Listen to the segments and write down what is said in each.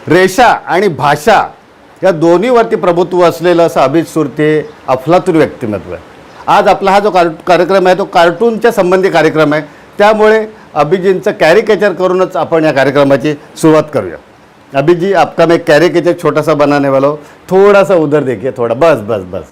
रेषा आणि भाषा या दोन्हीवरती प्रभुत्व असलेलं असं अभिजित सुरते अफलातून व्यक्तिमत्व आहे. आज आपला हा जो कार्यक्रम आहे तो कार्टूनच्या संबंधी कार्यक्रम आहे. त्यामुळे अभिजींचं कॅरिकेचर करूनच आपण या कार्यक्रमाची सुरुवात करूया. अभी जी आपका मैं कैरिकेचर छोटा सा बनाने वाला हूँ, थोड़ा सा उधर देखिए, थोड़ा बस बस बस.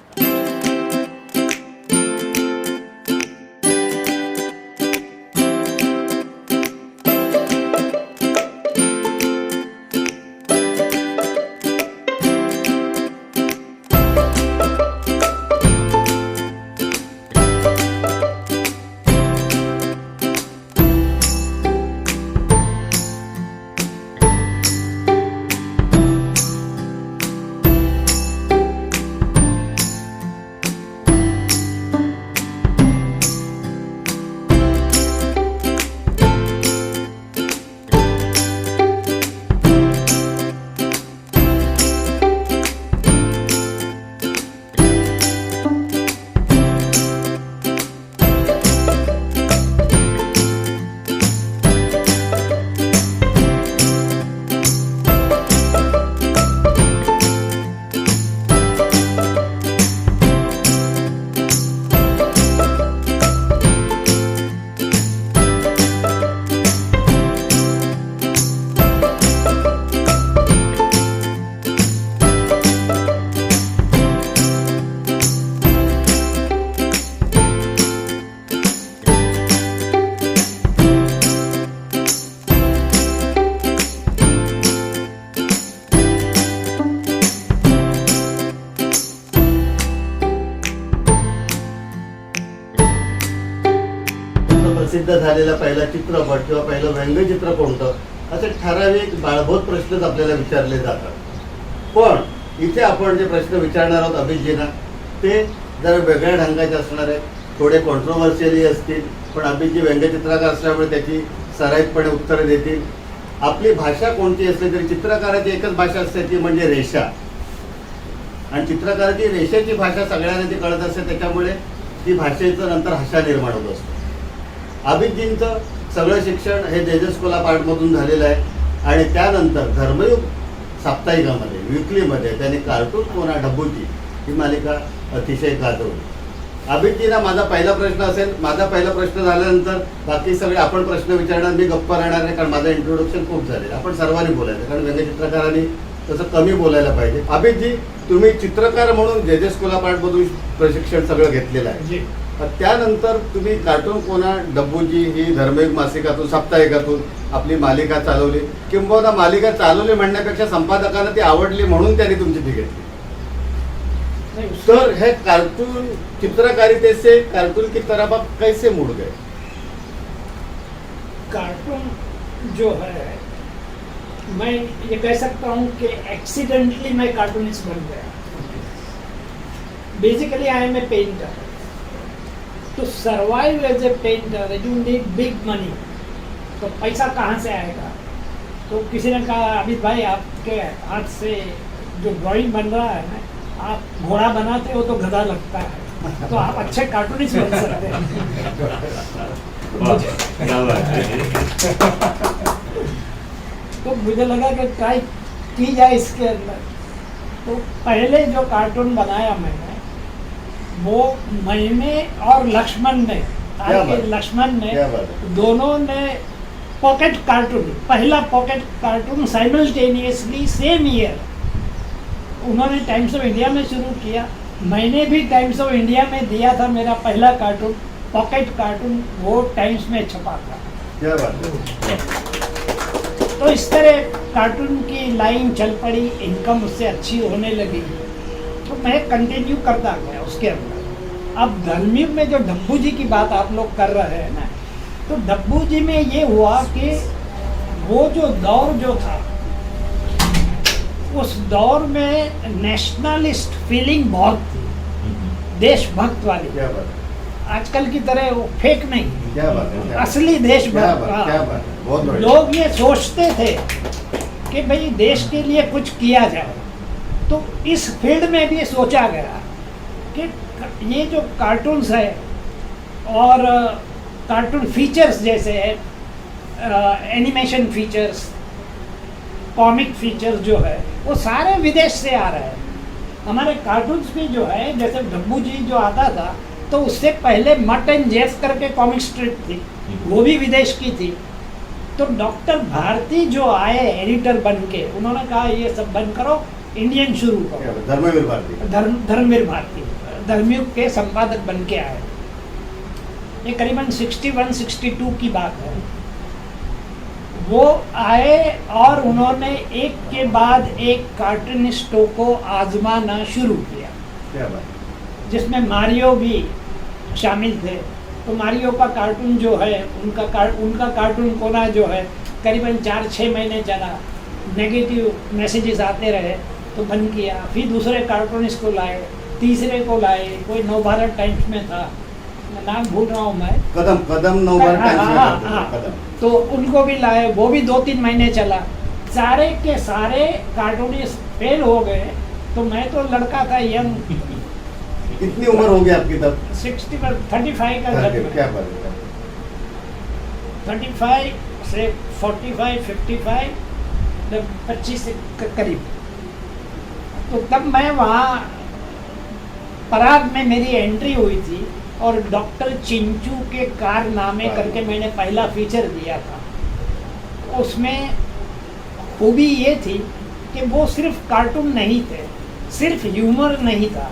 प्रसिद्ध झालेला पहिला चित्रपट किंवा पहिलं व्यंगचित्र कोणतं, असे ठराविक बाळबोध प्रश्नच आपल्याला विचारले जातात. पण इथे आपण जे प्रश्न विचारणार आहोत अभिजींना ते जरा वेगळ्या ढंगाचे असणार आहेत, थोडे कॉन्ट्रोवर्शियली असतील. पण अभिजी व्यंगचित्रकार असल्यामुळे त्याची सराईतपणे उत्तरं देतील. आपली भाषा कोणती असली तरी चित्रकाराची एकच भाषा असते ती म्हणजे रेषा, आणि चित्रकाराची रेषेची भाषा सगळ्यांना ती कळत असते. त्याच्यामुळे ती भाषेचं नंतर भाषा निर्माण होत असतो. अभिजींचं सगळं शिक्षण हे जेजेस स्कूल ऑफ आर्टमधून झालेलं आहे, आणि त्यानंतर धर्मयुग साप्ताहिकामध्ये विकलीमध्ये त्यांनी कार्टून कोना डब्बूची ही मालिका अतिशय गाजवली. अभिजींना माझा पहिला प्रश्न असेल, माझा पहिला प्रश्न झाल्यानंतर बाकी सगळे आपण प्रश्न विचारणार, मी गप्पा राहणार नाही, कारण माझं इंट्रोडक्शन खूप झालेलं. आपण सर्वांनी बोलायचं, कारण व्यंगचित्रकारांनी तसं कमी बोलायला पाहिजे. अभिजी, तुम्ही चित्रकार म्हणून जेजेस स्कूल ऑफ आर्टमधून प्रशिक्षण सगळं घेतलेलं आहे. त्यानंतर तुम्ही कार्टून कोना डब्बूजी ही धर्मयुग मासिकातून साप्ताहिकातून आपली मालिका चालवली, किंबहुना मालिका चालवली म्हणण्यापेक्षा संपादकांना ती आवडली म्हणून त्यांनी तुमची ती घेतली. तर हे कार्टून चित्रकारिते से कार्टून की तरफ आप कैसे मुड़ गए? कार्टून जो है, मैं ये कह सकता हूँ कि एक्सीडेंटली मैं कार्टूनिस्ट बन गया. Basically I am a painter. To survive as a painter, you need big money. तो पैसा कहाँ से आएगा? तो किसी ने कहा अमित भाई आपके हाथ से जो ड्राइंग बन रहा है ना, आप घोड़ा बनाते हो तो गधा लगता है, तो आप अच्छे कार्टूनिस्ट बन सकते हैं. तो मुझे लगा कि ट्राई की जाए इसके अंदर. तो पहले जो कार्टून बनाया मैंने वो मैंने और लक्ष्मण ने, लक्ष्मण ने दोनों ने पॉकेट कार्टून, पहला pocket cartoon simultaneously same year उन्होंने टाइम्स ऑफ इंडिया में शुरू किया. मैंने भी टाइम्स ऑफ इंडिया में दिया था मेरा पहला कार्टून, पॉकेट कार्टून, वो टाइम्स में छपा था. क्या बात है. तो इस तरह कार्टून की लाइन चल पड़ी, इनकम उससे अच्छी होने लगी, तो मैं कंटिन्यू करता गया उसके अंदर. अब धर्मयुग में जो डब्बू जी की बात आप लोग कर रहे हैं ना, तो डब्बू जी में ये हुआ कि वो जो दौर जो था, उस दौर में नेशनलिस्ट फीलिंग बहुत थी, देशभक्त वाली. क्या बात है. आजकल की तरह वो फेक नहीं, क्या बात है. असली देशभक्त. क्या बात है. बहुत बढ़िया. लोग ये सोचते थे कि भाई देश के लिए कुछ किया जाए, तो इस फील्ड में भी सोचा गया कि ये जो कार्टून्स है और कार्टून फीचर्स जैसे है, एनिमेशन फीचर्स, कॉमिक फीचर जो है वो सारे विदेश से आ रहे हैं। हमारे कार्टून्स भी जो है, जैसे डब्बू जी जो आता था, तो उससे पहले मट एंड जेफ करके कॉमिक स्ट्रिप थी, वो भी विदेश की थी। तो डॉक्टर भारती जो आए एडिटर बन के, उन्होंने कहा ये सब बंद करो, इंडियन शुरू करो। धर्मवीर भारती, धर्मवीर भारती धर्मयुग के संपादक बन के आए। ये करीबन 61-62 की बात है। वो आए और उन्होंने एक के बाद एक कार्टूनिस्टों को आजमाना शुरू किया, क्या बात, जिसमें मारियो भी शामिल थे। तो मारियो का कार्टून जो है, उनका कार्टून कोना जो है करीबन 4-6 महीने चला, नेगेटिव मैसेजेस आते रहे, तो बंद किया। फिर दूसरे कार्टूनिस्ट को लाए, तीसरे को लाए, कोई नवभारत टाइम्स में था, नाम भूल रहा हूँ मैं, कदम नवभारत टाइम्स में हाँ, था, हाँ, कदम। तो उनको भी लाए, वो भी 2-3 महीने चला। सारे के सारे कार्टूनिस्ट फेल हो गए। तो मैं तो लड़का था यंग, कितनी उम्र हो गई आपकी तब? 35 का जब क्या बात है, 35 से 45, 55, 25 के करीब। तो तब मैं वहाँ पराग में मेरी एंट्री हुई थी और डॉक्टर चिंचू के कारनामे करके मैंने पहला फीचर दिया था। उसमें खूबी ये थी कि वो सिर्फ कार्टून नहीं थे, सिर्फ ह्यूमर नहीं था,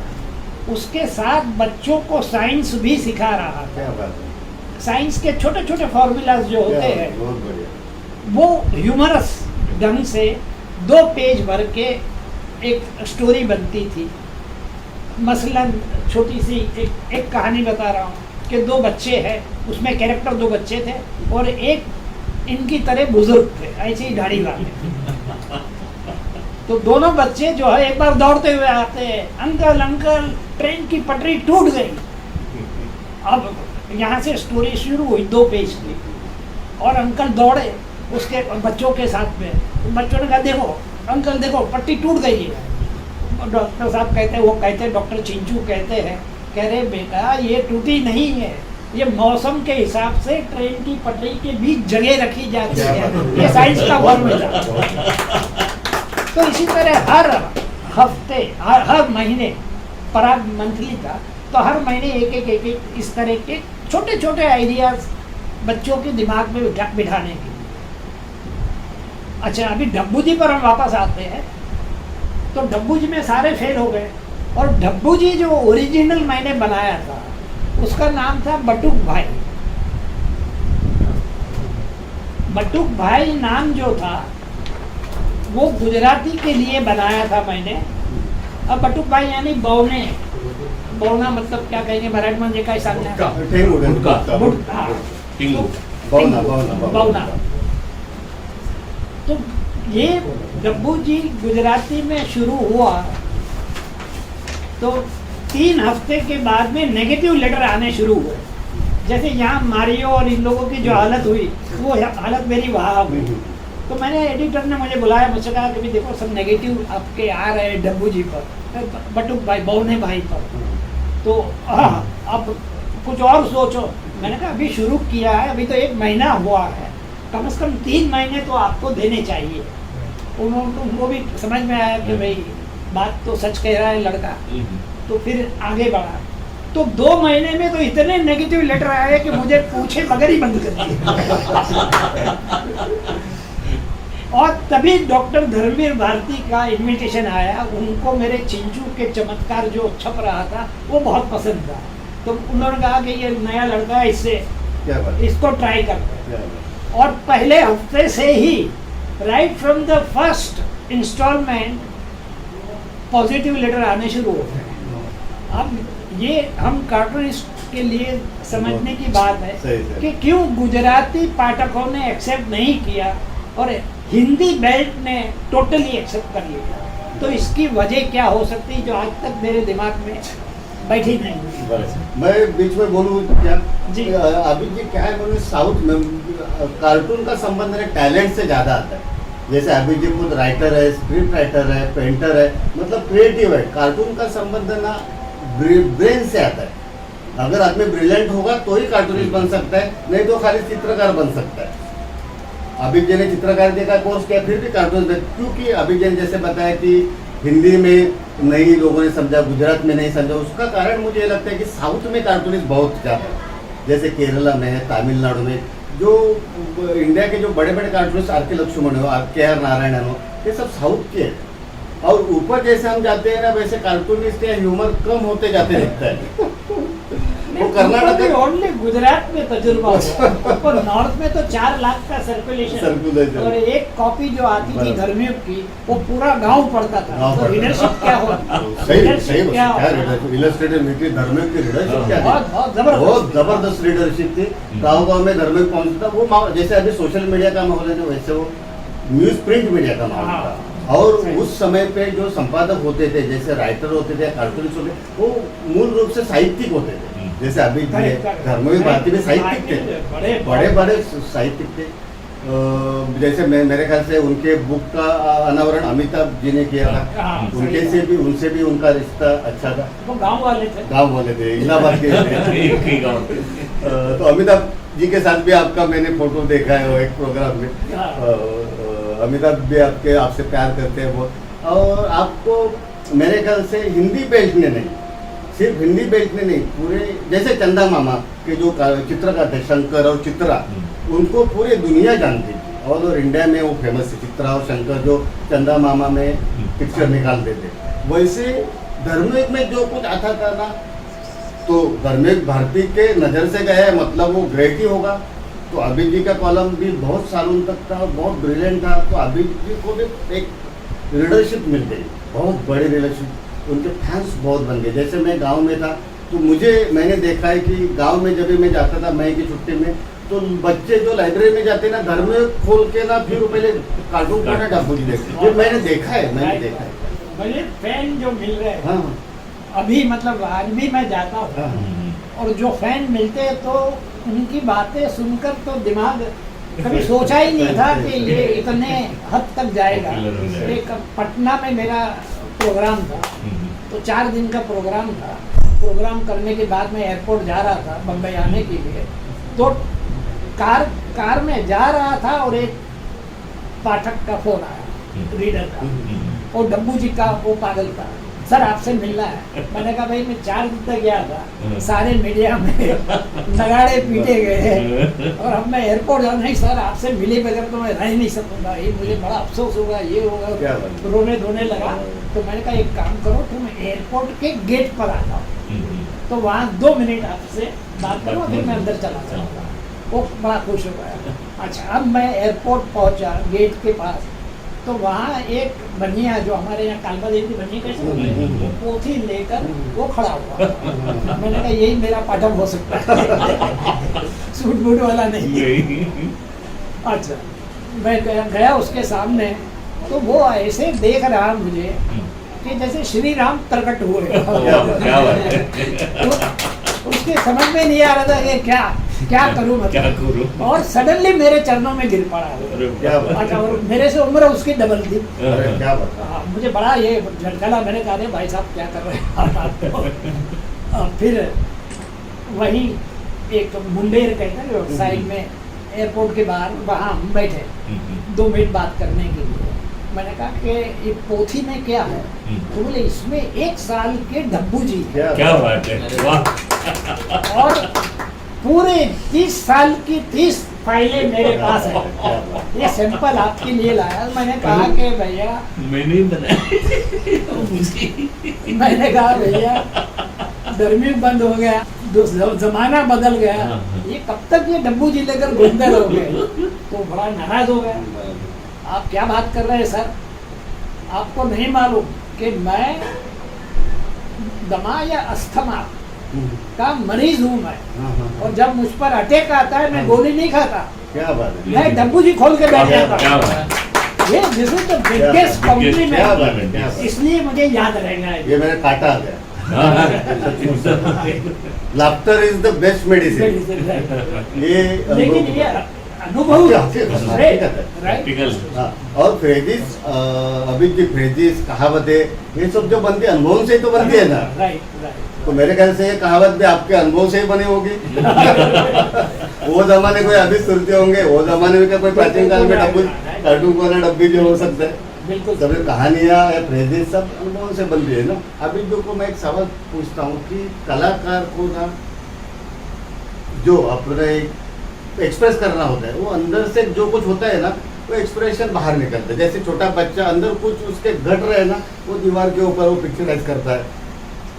उसके साथ बच्चों को साइंस भी सिखा रहा था। क्या बात है, साइंस के छोटे छोटे फॉर्मूलाज जो होते हैं, बहुत बढ़िया। वो ह्यूमरस ढंग से 2 पेज भर के एक स्टोरी बनती थी। मसलन छोटी सी एक कहानी बता रहा हूँ कि 2 बच्चे हैं, उसमें कैरेक्टर 2 बच्चे थे और एक इनकी तरह बुजुर्ग थे, ऐसे ही दाढ़ी वाले। तो दोनों बच्चे जो है एक बार दौड़ते हुए आते हैं, अंकल अंकल ट्रेन की पटरी टूट गई। अब यहाँ से स्टोरी शुरू हुई 2 पेज की, और अंकल दौड़े उसके बच्चों के साथ में। तो बच्चों ने कहा देखो अंकल देखो पट्टी टूट गई है। डॉक्टर साहब कहते डॉक्टर चिंचू कहते हैं, कह रहे बेटा ये टूटी नहीं है, ये मौसम के हिसाब से ट्रेन की पटरी के बीच जगह रखी जाती है, ये साइंस का फॉर्मूला। तो इसी तरह हर हफ्ते हर महीने, पराग मंथली था, तो हर महीने एक इस तरह के छोटे छोटे आइडियाज बच्चों के दिमाग में बिठाने के। अच्छा, अभी डब्बू जी पर हम वापस आते हैं। तो डब्बू जी में सारे फेल हो गए, और डब्बू जी जो ओरिजिनल मैंने बनाया था उसका नाम था बटुक भाई। बटुक भाई नाम जो था वो गुजराती के लिए बनाया था मैंने। अब बटुक भाई यानी बौने, बौना मतलब क्या कहेंगे मराठी में, काय सांगणार, बौना। तो ये डब्बू जी गुजराती में शुरू हुआ, तो 3 हफ्ते के बाद में नेगेटिव लेटर आने शुरू हुए। जैसे यहाँ मारियो और इन लोगों की जो हालत हुई, वो हालत मेरी वहाँ हुई। तो मैंने एडिटर ने मुझे बुलाया, मुझसे कहा कि भी देखो सब नेगेटिव आपके आ रहे हैं डब्बू जी पर, बटुक भाई बौने भाई पर, तो अब कुछ और सोचो। मैंने कहा अभी शुरू किया है, अभी तो 1 महीना हुआ है, कम से कम 3 महीने तो आपको देने चाहिए। उनको भी समझ में आया कि भाई बात तो सच कह रहा है लड़का, तो फिर आगे बढ़ा। तो 2 महीने में तो इतने नेगेटिव लेटर आए कि मुझे पूछे बगैर ही बंद कर दिए। और तभी डॉक्टर धर्मवीर भारती का इन्विटेशन आया। उनको मेरे चिंचू के चमत्कार जो छप रहा था वो बहुत पसंद था, तो उन्होंने कहा कि ये नया लड़का है, इसको ट्राई करते हैं। और पहले हफ्ते से ही right from the first instalment positive letter आने शुरू हो गए। अब ये हम कार्टूनिस्ट के लिए समझने की बात है कि क्यों गुजराती पाठकों ने एक्सेप्ट नहीं किया और हिंदी बेल्ट ने टोटली एक्सेप्ट कर लिया। तो इसकी वजह क्या हो सकती है जो आज तक मेरे दिमाग में बैठी नहीं। मैं बीच में बोलूँ क्या जी, अभी जी क्या है, मैंने साउथ में कार्टून का संबंध मेरे टैलेंट से ज़्यादा आता है। जैसे अभी जी खुद राइटर है, स्क्रिप्ट राइटर है, पेंटर है, मतलब क्रिएटिव है। कार्टून का संबंध ना ब्रेन से आता है। अगर आदमी ब्रिलियंट होगा तो ही कार्टूनिस्ट बन सकता है, नहीं तो खाली चित्रकार बन सकता है। अभिजय ने चित्रकारिता का कोर्स किया, फिर भी कार्टून क्योंकि अभिजय ने जैसे बताया कि हिंदी में नहीं लोगों ने समझा, गुजरात में नहीं समझा। उसका कारण मुझे ये लगता है कि साउथ में कार्टूनिस्ट बहुत ज़्यादा है, जैसे केरला में है, तमिलनाडु में। जो इंडिया के जो बड़े बड़े कार्टूनिस्ट आर के लक्ष्मण हो, KR नारायणन हो, ये सब साउथ के हैं। और ऊपर जैसे हम जाते हैं ना, वैसे कार्टूनिस्ट या ह्यूमर कम होते जाते दिखता है। वो कर्नाटक ओनली गुजरात में तजुर्बा हुआ, और नॉर्थ में तो 4 लाख का सर्कुलेशन, और एक कॉपी जो आती थी धर्मियों की, वो पूरा गांव पढ़ता था। तो रीडरशिप क्या हो, सही क्या इलस्ट्रेटेड वीकली धर्मिक की रीडरशिप क्या थी, बहुत जबरदस्त रीडरशिप थी। गाँव में धर्मिक पहुंचता, वो जैसे अभी सोशल मीडिया का माहौल है ना, वैसे वो न्यूज प्रिंट मीडिया का माहौल था। और उस समय पे जो संपादक होते थे, जैसे राइटर होते थे, कार्टूनिस्ट होते, वो मूल रूप से साहित्यिक होते थे। जैसे अभी धर्मवीर भारती में साहित्यिक थे, बड़े बड़े साहित्यिक थे। जैसे मेरे ख्याल से उनके बुक का अनावरण अमिताभ जी ने किया था, उनसे भी उनका रिश्ता अच्छा था। वो गांव वाले थे, इलाहाबाद के थे। तो अमिताभ जी के साथ भी आपका मैंने फोटो देखा है वो एक प्रोग्राम में। अमिताभ भी आपसे प्यार करते हैं बहुत। और आपको मेरे ख्याल से हिंदी बेचने नहीं, सिर्फ हिंदी बेचने नहीं, पूरे जैसे चंदा मामा के जो चित्रकार थे, शंकर और चित्रा, उनको पूरी दुनिया जानती थी। ऑल ओवर इंडिया में वो फेमस है, चित्रा और शंकर जो चंदा मामा में पिक्चर निकालते थे। वैसे धर्मिक में जो कुछ आता था ना, तो धर्मिक भारती के नज़र से गया है, मतलब वो ग्रेट ही होगा। तो अभिजीत जी का कॉलम भी बहुत सालों तक था, बहुत ब्रिलियंट था। तो अभिजीत जी को भी एक लीडरशिप मिल गई, बहुत बड़ी लीडरशिप, उनके फैंस बहुत बन गए। जैसे मैं गांव में था, तो मैंने देखा है कि गांव में जब भी मैं जाता था मई की छुट्टी में, तो बच्चे जो लाइब्रेरी में जाते ना, घर में खोल के ना, फिर पहले कार्टून को ना डब्बू जी देखते। ये मैंने देखा है। मुझे फैन जो मिल रहे हैं, हाँ, अभी मतलब आज भी मैं जाता हूँ, हाँ, और जो फैन मिलते हैं तो उनकी बातें सुनकर तो दिमाग कभी सोचा ही नहीं था कि ये इतने हद तक जाएगा। एक पटना में मेरा प्रोग्राम था, तो 4 दिन का प्रोग्राम था। प्रोग्राम करने के बाद मैं एयरपोर्ट जा रहा था बम्बई आने के लिए, तो कार में जा रहा था और एक पाठक का फोन आया, रीडर का, और डब्बू जी का, वो पागल था, सर आपसे मिलना है। मैंने कहा भाई मैं 4 दिन तक गया था, सारे मीडिया में नगाड़े पीटे गए, और अब मैं एयरपोर्ट जा, नहीं सर आपसे मिले बगैर तो मैं रह नहीं सकूंगा, ये मुझे बड़ा अफसोस होगा, ये होगा, रोने धोने लगा। तो मैंने कहा एक काम करो, तुम एयरपोर्ट के गेट पर आ जाओ, तो वहाँ 2 मिनट आपसे बात करो, फिर मैं अंदर चला जाऊँगा। वो बड़ा खुश हो गया। अच्छा, अब मैं एयरपोर्ट पहुँचा, गेट के पास, तो वहाँ एक बनिया, जो हमारे यहाँ कालबा देवी बनिया कैसे होती है, वो पोथी लेकर वो खड़ा हुआ। मैंने कहा यही मेरा पाठक हो सकता है, सूट बूट वाला नहीं। अच्छा, मैं गया उसके सामने, तो वो ऐसे देख रहा मुझे कि जैसे श्री राम प्रकट हुए। उसके समझ में नहीं आ रहा था कि क्या करूं मतलब, और सडनली मेरे चरणों में गिर पड़ा। अच्छा, और मेरे से उम्र उसकी डबल थी। मुझे बड़ा ये झटका। मैंने कहा अरे भाई साहब क्या कर रहे हैं। फिर वही एक मुंडेर कहते हैं साइड में, एयरपोर्ट के बाहर, वहाँ हम बैठे 2 मिनट बात करने के लिए। मैंने कहा कि ये पोथी में क्या है, तो बोले इसमें 1 साल के डब्बू जी। क्या बात है, वाह। और पूरे 30 साल की 30 फाइलें मेरे पास है, ये सैंपल आपके लिए लाया। मैंने कहा कि भैया, मैंने बनाया, मैंने कहा भैया गर्मी बंद हो गया, जमाना बदल गया, ये कब तक ये डब्बू जी लेकर घूमते रहोगे। तो बड़ा नाराज हो गया। आप क्या बात कर रहे हैं सर, आपको नहीं मालूम कि मैं दमा या अस्थमा का मरीज हूँ मैं, और जब मुझ पर अटैक आता है मैं गोली नहीं खाता। क्या बात है, मैं डब्बू जी खोल के बैठ जाता हूँ। ये this is the biggest complement, इसलिए मुझे याद रहेगा। ये मेरा काटा आ गया। Laughter is the best medicine. ये लेकिन ये अनुभव हकीकत है। प्रैक्टिकल हाँ, और फ्रेजिस अभी की फ्रेजिस कहावतें ये सब जो बनती है अनुभव से ही तो बनती है ना। Right right. तो मेरे ख्याल से ये कहावत भी आपके अनुभव से ही बनी होगी। वो जमाने कोई अभी सुनते होंगे, वो जमाने में क्या कोई प्राचीन काल में डब्बू कार्टून वाला डब्बी जो हो सकता है, बिल्कुल सभी कहानियाँ या फ्रेजेस सब अनुभव से बनती है ना। अभी जो को मैं एक सवाल पूछता हूँ कि कलाकार को ना जो अपने एक्सप्रेस करना होता है वो अंदर से जो कुछ होता है ना वो एक्सप्रेशन बाहर निकलता है। जैसे छोटा बच्चा अंदर कुछ उसके घट रहे ना वो दीवार के ऊपर वो पिक्चराइज करता है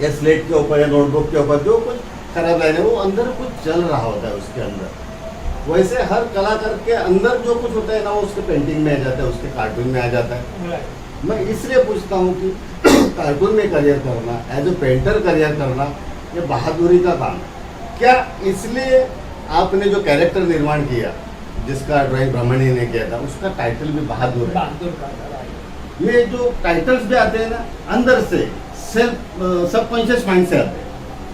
या स्लेट के ऊपर या नोटबुक के ऊपर जो कुछ खराब लाइन है वो अंदर कुछ चल रहा होता है उसके अंदर। वैसे हर कलाकार के अंदर जो कुछ होता है ना वो उसके पेंटिंग में आ जाता है, उसके कार्टून में आ जाता है। राइट। मैं इसलिए पूछता हूँ कि कार्टून में करियर करना, एज ए पेंटर करियर करना ये बहादुरी का काम है क्या? इसलिए आपने जो कैरेक्टर निर्माण किया जिसका ड्राइंग ब्रह्मणी ने किया था उसका टाइटल भी बहादुर है। बहादुर का राइट। ये जो टाइटल्स भी आते हैं ना अंदर से सेल्फ सबकॉन्शियस माइंड से आते हैं,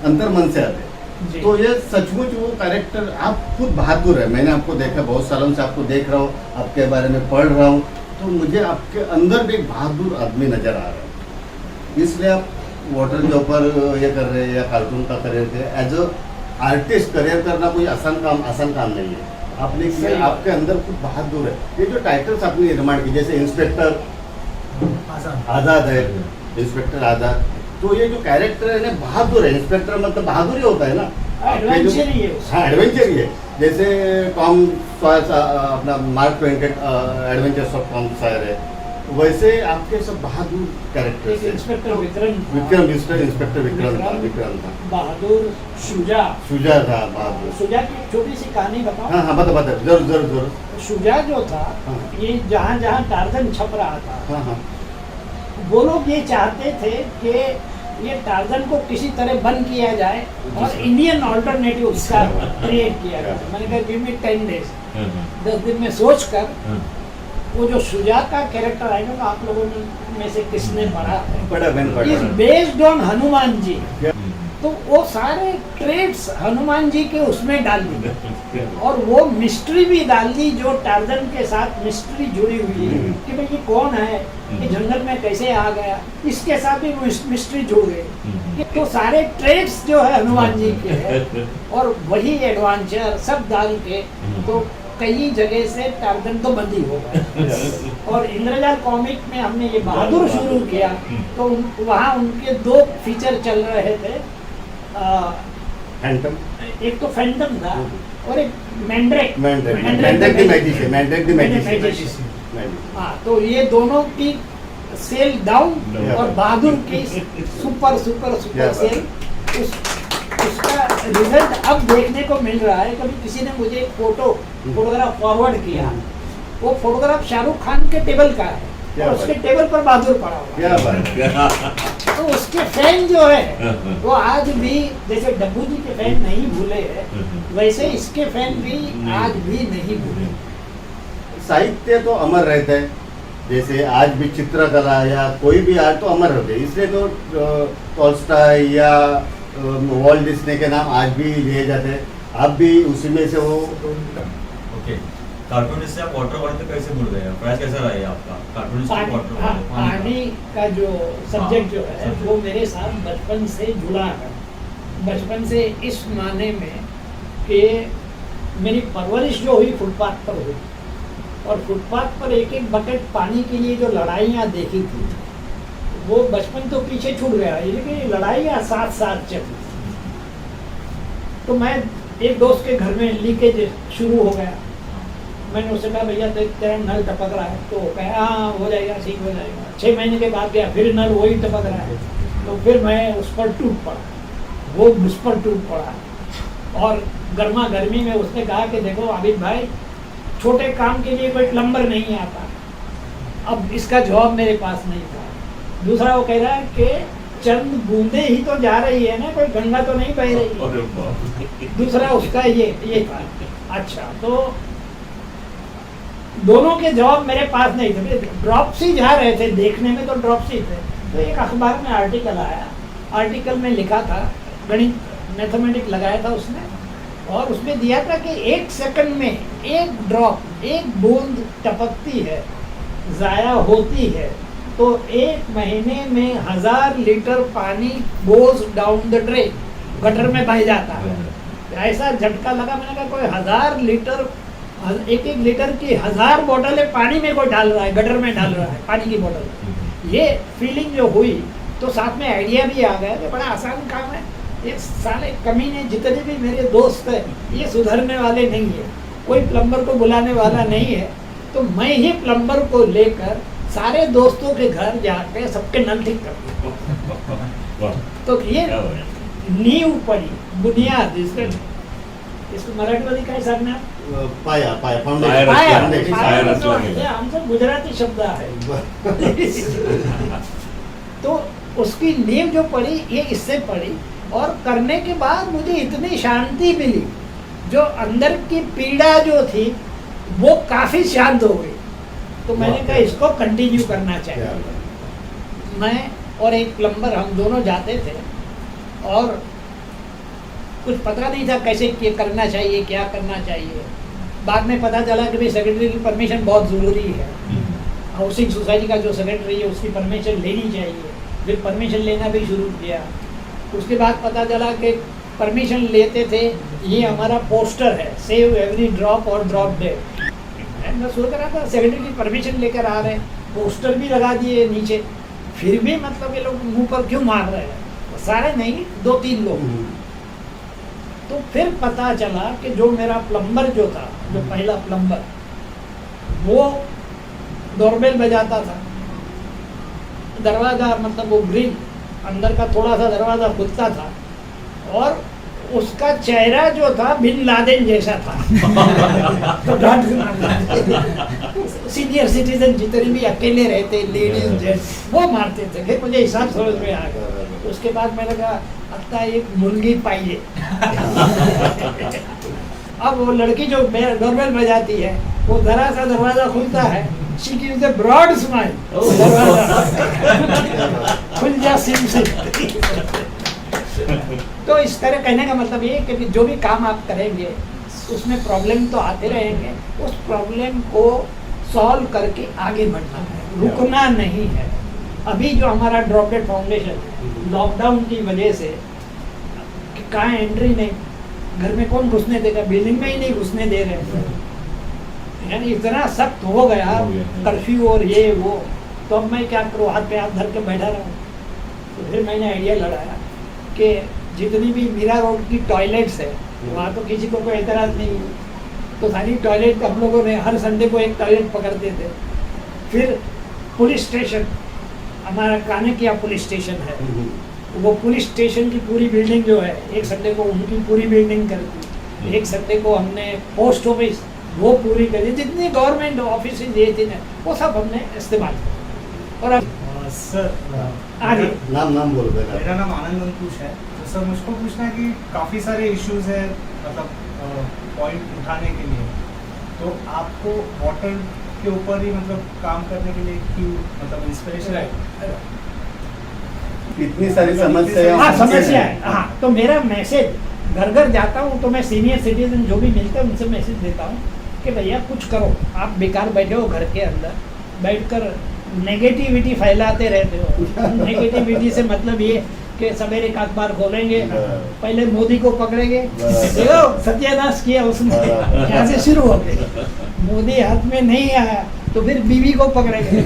अंतर मन से आते हैं। जी। तो ये सचमुच वो कैरेक्टर आप खुद बहादुर है। मैंने आपको देखा, बहुत सालों से आपको देख रहा हूँ, आपके बारे में पढ़ रहा हूँ, तो मुझे आपके अंदर भी एक बहादुर आदमी नजर आ रहा है। इसलिए आप वाटर के ऊपर ये कर रहे हैं या कार्टून का करियर कर, एज अ आर्टिस्ट करियर करना कोई आसान काम नहीं है। आपने सही किया, बात। आपके अंदर खुद बहादुर है। ये जो टाइटल्स आपने निर्माण की जैसे इंस्पेक्टर आजाद है, इंस्पेक्टर आजाद, तो ये जो कैरेक्टर है ना बहादुर है। इंस्पेक्टर मतलब बहादुर ही होता है ना, एडवेंचर ही है उसका। हाँ एडवेंचर ही है। जैसे टॉम सॉयर अपना मार्क ट्वेन के एडवेंचर्स ऑफ टॉम सॉयर है, वैसे आपके सब बहादुर कैरेक्टर एक इंस्पेक्टर विक्रम था। इंस्पेक्टर विक्रम था, बहादुर शुजा। शुजा था बहादुर। शुजा की एक छोटी सी कहानी बताओ। हाँ हाँ बता जरूर। शुजा जो था हाँ। ये जहाँ जहाँ टार्जन छप रहा था हाँ हाँ वो लोग ये चाहते थे कि ये टार्जन को किसी तरह बंद किया जाए और इंडियन ऑल्टरनेटिव उसका क्रिएट किया जाए। मैंने कहा गिव मी 10 days, 10 दिन में सोच कर वो जो शुजा का कैरेक्टर आएगा तो आप लोगों में से किसने पढ़ा है, पढ़ा मैंने is based on Hanuman ji. तो वो सारे ट्रेड्स हनुमान जी के उसमें डाल दी और वो मिस्ट्री भी डाल दी जो टार्जन के साथ मिस्ट्री जुड़ी हुई है कि भाई ये कौन है, ये जंगल में कैसे आ गया, इसके साथ भी मिस्ट्री जुड़ गई। तो सारे ट्रेड्स जो है हनुमान जी के हैं और वही एडवेंचर सब डाल के तो कई जगह से टार्जन तो बंदी हो गया। और इंद्रजाल कॉमिक में हमने ये बहादुर शुरू किया तो वहाँ उनके 2 फीचर चल रहे थे। फैंटम, एक तो फैंटम था और एक मैंड्रेक द मैजिशियन। हाँ, तो ये दोनों की सेल डाउन और बहादुर की सुपर क्या सेल। उसका रिजल्ट अब देखने को मिल रहा है। कभी किसी ने मुझे एक फोटोग्राफ फॉरवर्ड किया, वो फोटोग्राफ शाहरुख खान के टेबल का है क्या और उसके टेबल पर बहादुर पड़ा हुआ है। क्या बात है। तो उसके फैन जो है वो आज भी जैसे डब्बू जी के फैन नहीं भूले हैं वैसे इसके फैन भी आज भी नहीं भूले। साहित्य तो अमर रहता है, जैसे आज भी चित्रकला या कोई भी आर्ट तो अमर होते हैं। इसलिए तो टॉल्स्टॉय या वॉल्ट डिज्नी के नाम आज भी लिए जाते हैं। आप भी उसी में से वो। ओके, कार्टूनिस्ट से आप वाटर बॉडी तक कैसे भूल गए? प्रयास कैसा रहा है आपका कार्टूनिस्ट से वाटर पानी का जो सब्जेक्ट जो है वो मेरे साथ बचपन से जुड़ा है। बचपन से इस माने में कि मेरी परवरिश जो हुई फुटपाथ पर हुई और फुटपाथ पर एक एक बकेट पानी के लिए जो लड़ाइयाँ देखी थी वो बचपन तो पीछे छूट गया, लेकिन लड़ाइयाँ साथ साथ चली। तो मैं एक दोस्त के घर में लीकेज शुरू हो गया। मैंने उससे कहा भैया देख तेरा नल टपक रहा है, तो कहा हाँ हो जाएगा, ठीक हो जाएगा। 6 महीने के बाद गया फिर नल वही टपक रहा है, तो फिर मैं उस पर टूट पड़ा, वो मुझ पर टूट पड़ा। और गर्मा गर्मी में उसने कहा कि देखो आबिद भाई छोटे काम के लिए कोई प्लम्बर नहीं आता। अब इसका जवाब मेरे पास नहीं था। दूसरा वो कह रहा है कि चंद बूंदे ही तो जा रही है ना, कोई गंगा तो नहीं बह रही है। दूसरा उसका ये था। अच्छा, तो दोनों के जवाब मेरे पास नहीं थे। ड्रॉप्स ही जा रहे थे, देखने में तो ड्रॉप्स ही थे। तो एक अखबार में आर्टिकल आया, आर्टिकल में लिखा था, गणित मैथमेटिक्स लगाया था उसने और उसमें दिया था कि 1 सेकंड में 1 ड्रॉप, 1 बूंद टपकती है, ज़ाया होती है, तो 1 महीने में 1000 लीटर पानी goes down the drain, gutter में बह जाता है। ऐसा झटका लगा, मैंने कहा कोई 1000 लीटर, 1-1 लीटर की 1000 बोतलें पानी में कोई डाल रहा है, गटर में डाल रहा है पानी की बोतल। ये फीलिंग जो हुई तो साथ में आइडिया भी आ गया कि बड़ा आसान काम है, ये साले कमीने जितने भी मेरे दोस्त हैं ये सुधरने वाले नहीं है, कोई प्लम्बर को बुलाने वाला नहीं है, तो मैं ही प्लम्बर को लेकर सारे दोस्तों के घर जाकर सबके नल ठीक कर दूँ। वाह, तो ये क्या बात। नींव पड़ी, बुनियाद, इसको मराठीमध्ये काय सांगणार? पाया पाया फाउंडेशन रचला. पाया, फाउंडेशन. पाया पाया रचला. रचला. हे आमचं गुजराती शब्द आहे. तो उसकी नींव जो पड़ी ये इससे पड़ी, और करने के बाद मुझे इतनी शांति मिली, जो अंदर की पीड़ा जो थी वो काफी शांत हो गई। तो मैंने कहा इसको कंटिन्यू करना चाहिए। मैं और एक प्लम्बर हम दोनों जाते थे, और कुछ पता नहीं था कैसे करना चाहिए, क्या करना चाहिए। बाद में पता चला कि भाई सेक्रेटरी की परमिशन बहुत ज़रूरी है, हाउसिंग सोसाइटी का जो सेक्रेटरी है उसकी परमिशन लेनी चाहिए। फिर परमिशन लेना भी शुरू किया। उसके बाद पता चला कि परमिशन लेते थे, ये हमारा पोस्टर है, सेव एवरी ड्रॉप और ड्रॉप डेड। मैं सोच रहा था सेक्रेटरी की परमिशन लेकर आ रहे हैं, पोस्टर भी लगा दिए नीचे, फिर भी मतलब ये लोग मुंह पर क्यों मार रहे हैं? सारे नहीं, 2-3 लोग। तो फिर पता चला कि जो मेरा प्लम्बर जो था, जो पहला प्लम्बर, वो डोरबेल बजाता था, दरवाज़ा मतलब वो ग्रिल अंदर का थोड़ा सा दरवाज़ा खुलता था, और उसका चेहरा जो था बिन लादेन जैसा था। तो सीनियर सिटीजन जितने भी अकेले रहते, लेडीज जेंट्स, वो मारते थे। फिर मुझे हिसाब समझ में आ गया। उसके बाद मैंने कहा आता एक मुर्गी पाइए। अब वो लड़की जो डोरबेल बजाती है, वो जरा सा दरवाजा खुलता है, she gives a broad smile, खुल जा सिम से। तो इस तरह कहने का मतलब ये कि जो भी काम आप करेंगे उसमें प्रॉब्लम तो आते रहेंगे, उस प्रॉब्लम को सॉल्व करके आगे बढ़ना है, रुकना नहीं है। अभी जो हमारा ड्रॉपडेड फाउंडेशन है, लॉकडाउन की वजह से कहाँ एंट्री नहीं, घर में कौन घुसने देगा, बिल्डिंग में ही नहीं घुसने दे रहे, यानी इतना सख्त हो गया कर्फ्यू और ये वो। तो अब मैं क्या करूँ, हाथ पे हाथ धर के बैठा रहा हूँ। तो फिर मैंने आइडिया लगाया कि जितनी भी मीरा रोड की टॉयलेट्स है, वहाँ तो किसी को कोई एतराज़ नहीं है, तो सारी टॉयलेट हम लोगों ने हर संडे को एक टॉयलेट पकड़ते थे। फिर पुलिस स्टेशन, हमारा कानेकिया पुलिस स्टेशन है, वो पुलिस स्टेशन की पूरी बिल्डिंग जो है, एक संडे को उनकी पूरी बिल्डिंग कर दी। एक संडे को हमने पोस्ट ऑफिस वो पूरी करी, जितनी गवर्नमेंट ऑफिस ये थी ना वो सब हमने इस्तेमाल किया। और अब सर आगे नाम बोल देना। मेरा नाम आनंद अंकुश है। तो सर मुझको पूछना है कि काफ़ी सारे इश्यूज हैं, मतलब पॉइंट उठाने के लिए, तो आपको वाटर के ऊपर ही मतलब काम करने के लिए क्यों मतलब इंस्पिरेशन है? इतनी सारी समस्या हाँ समस्या है। हाँ, तो मेरा मैसेज घर घर जाता हूँ, तो मैं सीनियर सिटीजन जो भी मिलते हैं उनसे मैसेज देता हूँ कि भैया कुछ करो, आप बेकार बैठे हो घर के अंदर, बैठकर नेगेटिविटी फैलाते रहते हो। नेगेटिविटी से मतलब ये कि सवेरे का अखबार खोलेंगे, पहले मोदी को पकड़ेंगे, देखो सत्यानाश किया उसने, यहाँ से शुरू हो गए। मोदी हाथ में नहीं आया तो फिर बीवी को पकड़ेंगे,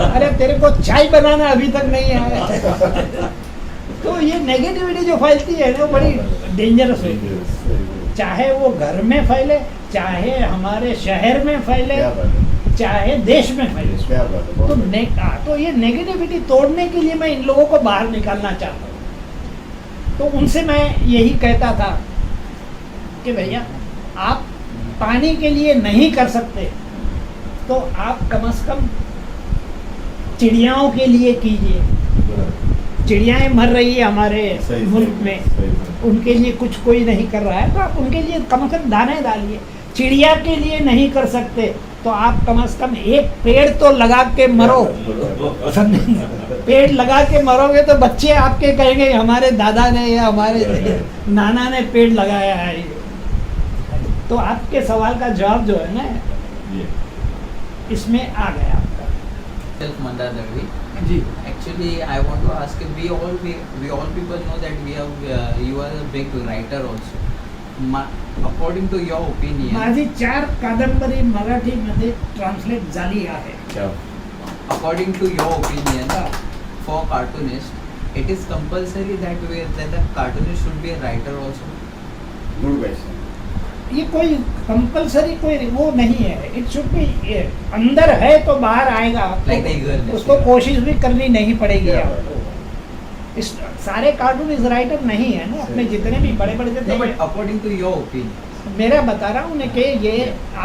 अरे तेरे को चाय बनाना अभी तक नहीं आया। तो ये नेगेटिविटी जो फैलती है वो बड़ी डेंजरस होती है, चाहे वो घर में फैले, चाहे हमारे शहर में फैले, चाहे देश में फैले। तो ये नेगेटिविटी तोड़ने के लिए मैं इन लोगों को बाहर निकालना चाहता हूँ। तो उनसे मैं यही कहता था कि भैया आप पानी के लिए नहीं कर सकते तो आप कम से कम चिड़ियाओं के लिए कीजिए। चिड़ियाएं मर रही है हमारे मुल्क में, उनके लिए कुछ कोई नहीं कर रहा है, तो आप उनके लिए कम से कम दाने डालिए। चिड़िया के लिए नहीं कर सकते तो आप कम से कम एक पेड़ तो लगा के मरो। पेड़ लगा के मरोगे तो बच्चे आपके कहेंगे हमारे दादा ने या हमारे नाना ने पेड़ लगाया है। तो आपके सवाल का जवाब जो है ना ये इसमें आ गया आपका। Self Mandar Dagri. Ji Actually, I want to ask if we all people know that you are a big writer also. According to your opinion, माझी 4 कादंबरी मराठीमध्ये ट्रान्सलेट झाली आहे. क्या according to your opinion, हा. for cartoonist, it is compulsory that the cartoonist should be a writer also. Good question. ये कोई compulsory कोई वो नहीं है. इट शुड बी अंदर है तो बाहर आएगा. Like the eagerness. उसको कोशिश भी करनी नहीं पड़ेगी क्या आपको. इस सारे कार्टून इस राइटर नहीं है ना. अपने जितने भी बड़े बड़े No, थे but according to your opinion, मेरा बता रहा हूँ कि ये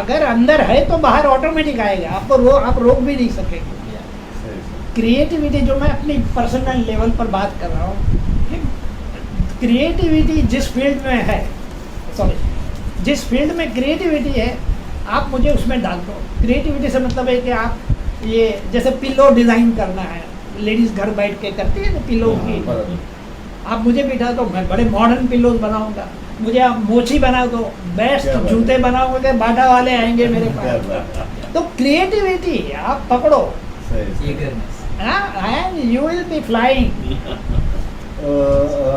अगर अंदर है तो बाहर ऑटोमेटिक आएगा. आपको आप रोक भी नहीं सकेंगे. क्रिएटिविटी जो मैं अपनी पर्सनल लेवल पर बात कर रहा हूँ, क्रिएटिविटी जिस फील्ड में है, सॉरी जिस फील्ड में क्रिएटिविटी है आप मुझे उसमें डाल दो. क्रिएटिविटी से मतलब है कि आप ये जैसे पिलो डिज़ाइन करना है, लेडीज़ घर बैठ के करती है ना पिलो की, आप मुझे बिठा दो मैं बड़े मॉडर्न पिलोज बनाऊंगा. मुझे आप मोची बना दो, बेस्ट क्या बात. जूते बनाओगे, बाटा वाले आएंगे मेरे पास. तो क्रिएटिविटी आप पकड़ो eagerness. and you will be flying.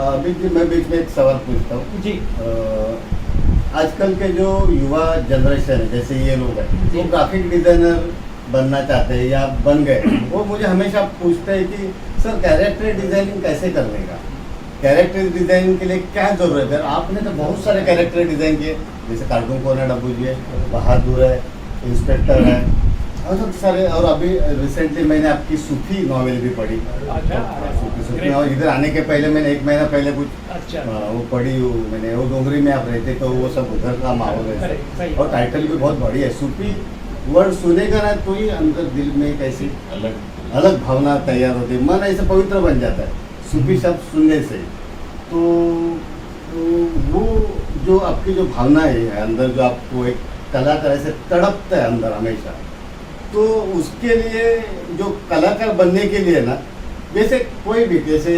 अभी जी मैं बीच में एक सवाल पूछता हूँ. जी आजकल के जो युवा जनरेशन है जैसे ये लोग हैं जी. वो ग्राफिक डिजाइनर बनना चाहते हैं या बन गए, वो मुझे हमेशा पूछते हैं कि सर कैरेक्टर डिजाइनिंग कैसे करने का, कैरेक्टर डिजाइनिंग के लिए क्या जरूरत है. आपने तो बहुत सारे कैरेक्टर डिजाइन किए, जैसे कार्टून कॉर्नर डब्बू जी है, बहादुर है, इंस्पेक्टर है और सब सारे. और अभी रिसेंटली मैंने आपकी सूफी नॉवेल भी पढ़ी. सूफी नॉवेल इधर आने के पहले मैंने 1 महीना पहले कुछ अच्छा वो पढ़ी. मैंने वो डोंगरी में आप रहते तो वो सब उधर का माहौल है करेक्ट, सही. और टाइटल भी बहुत बढ़िया है. सूफी वर्ड सुनेगा ना तो ही अंदर दिल में कैसी अलग अलग भावना तैयार होती है, मन ऐसे पवित्र बन जाता है सूफी शब्द सुनने से. तो वो जो आपकी जो भावना है अंदर, जो आपको एक कलाकार ऐसे तड़पता है अंदर हमेशा, तो उसके लिए जो कलाकार बनने के लिए ना, जैसे कोई भी जैसे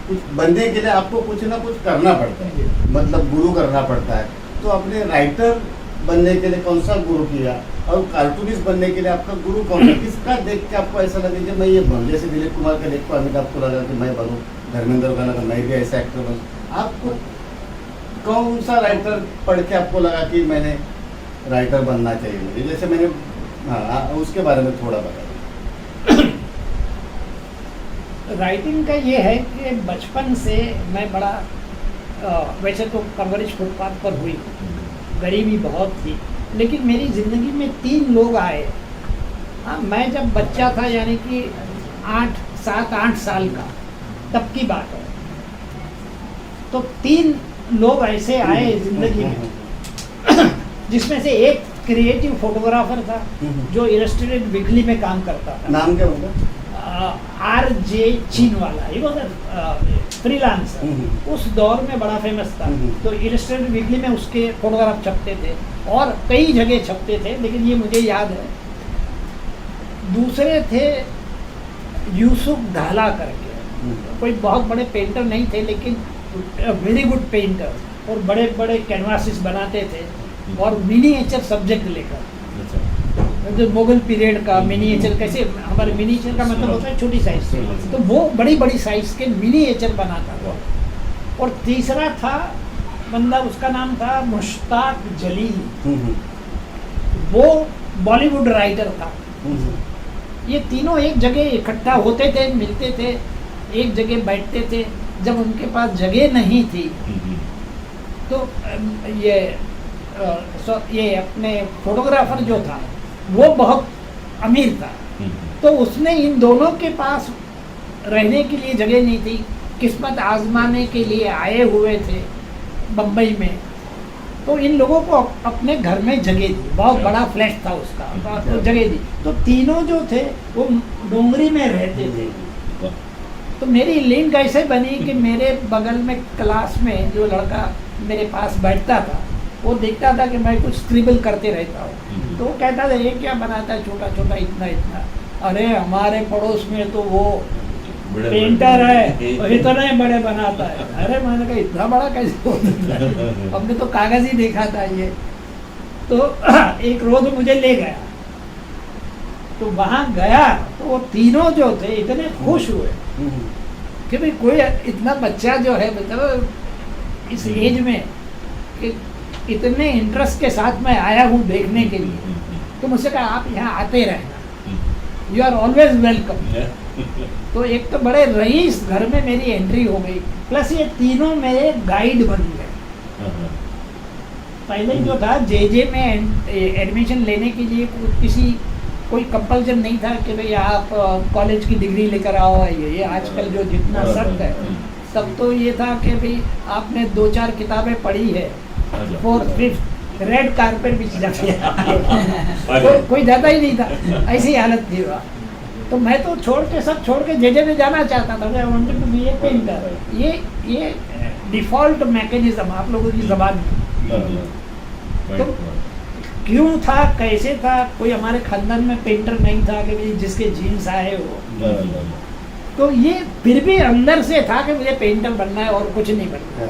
कुछ बनने के लिए आपको कुछ ना कुछ करना पड़ता है, मतलब गुरु करना पड़ता है. तो आपने राइटर बनने के लिए कौन सा गुरु किया और कार्टूनिस्ट बनने के लिए आपका गुरु कौन है, किसका देख के आपको ऐसा लगे कि मैं ये बनूं. जैसे दिलीप कुमार का देख को अमिताभ को लगा कि मैं बनूं, धर्मेंद्र का लगा मैं भी ऐसा एक्टर बनूं. आपको कौन सा राइटर पढ़ के आपको लगा कि मैंने राइटर बनना चाहिए मुझे, जैसे मैंने हाँ उसके बारे में थोड़ा बताइए. राइटिंग का ये है कि बचपन से मैं बड़ा वैसे तो परवरिश फुटपाथ पर हुई, गरीबी बहुत थी, लेकिन मेरी ज़िंदगी में 3 लोग आए. हाँ मैं जब बच्चा था यानी कि 7-8 साल का तब की बात है, तो 3 लोग ऐसे आए ज़िंदगी में जिसमें से एक क्रिएटिव फोटोग्राफर था जो इलस्ट्रेटेड वीकली में काम करता था. नाम क्या होगा? RJ Cheenwala, he was freelancer. उस दौर में बड़ा फेमस था. तो इलस्ट्रेटेड वीकली में उसके फोटोग्राफ छपते थे और कई जगह छपते थे, लेकिन ये मुझे याद है. दूसरे थे यूसुफ ढाला करके, कोई बहुत बड़े पेंटर नहीं थे लेकिन वेरी गुड पेंटर, और बड़े बड़े कैनवासिस बनाते थे और मिनिएचर सब्जेक्ट लेकर, जो मुगल पीरियड का मिनिएचर, कैसे हमारे मिनिएचर का मतलब होता है छोटी साइज से, तो वो बड़ी बड़ी साइज के मिनिएचर बनाता था. और तीसरा था बंदा, उसका नाम था मुश्ताक जलील, वो बॉलीवुड राइटर था. ये तीनों एक जगह इकट्ठा होते थे, मिलते थे, एक जगह बैठते थे. जब उनके पास जगह नहीं थी तो ये अपने फोटोग्राफर जो था वो बहुत अमीर था, तो उसने इन दोनों के पास रहने के लिए जगह नहीं थी, किस्मत आजमाने के लिए आए हुए थे बम्बई में, तो इन लोगों को अपने घर में जगह दी. बहुत बड़ा फ्लैट था उसका, तो जगह दी. तो तीनों जो थे वो डोंगरी में रहते थे. तो मेरी लिंक ऐसे बनी कि मेरे बगल में क्लास में जो लड़का मेरे पास बैठता था वो देखता था कि मैं कुछ स्क्रिबल करते रहता हूँ, तो वो कहता था ये क्या बनाता है छोटा छोटा इतना इतना. अरे हमारे पड़ोस में तो वो पेंटर है, इतने बड़े बनाता है. अरे मैंने कहा इतना बड़ा कैसे हो सकता है, हमने तो कागज ही देखा था ये. तो एक रोज मुझे ले गया, तो वहां गया तो वो तीनों जो थे इतने खुश हुए कि भाई कोई इतना बच्चा जो है मतलब इस एज में कि इतने इंटरेस्ट के साथ मैं आया हूँ देखने के लिए। तो मुझसे कहा आप यहाँ आते रहना, यू आर ऑलवेज वेलकम। तो एक तो बड़े रईस घर में मेरी एंट्री हो गई, प्लस ये तीनों मेरे गाइड बन गए। पहले जो था जे में एडमिशन लेने के लिए कोई कंपल्सन नहीं था कि भाई आप कॉलेज की डिग्री लेकर आओ। ये आजकल जो जितना सख्त है, तब तो ये था कि भाई आपने 2-4 किताबें पढ़ी है, 4th 5th रेड कारपेट बिछ जाती है, कोई जाता ही नहीं था, ऐसी हालत थी वहाँ। तो मैं तो सब छोड़ के जे में जाना चाहता था, I wanted to be a painter. ये डिफॉल्ट मैकेनिज्म आप लोगों की जबान में। तो क्यों था, कैसे था, कोई हमारे खानदान में पेंटर नहीं था कि भाई जिसके जीन्स आए वो। तो ये फिर भी अंदर से था कि मुझे पेंटर बनना है और कुछ नहीं बनना है।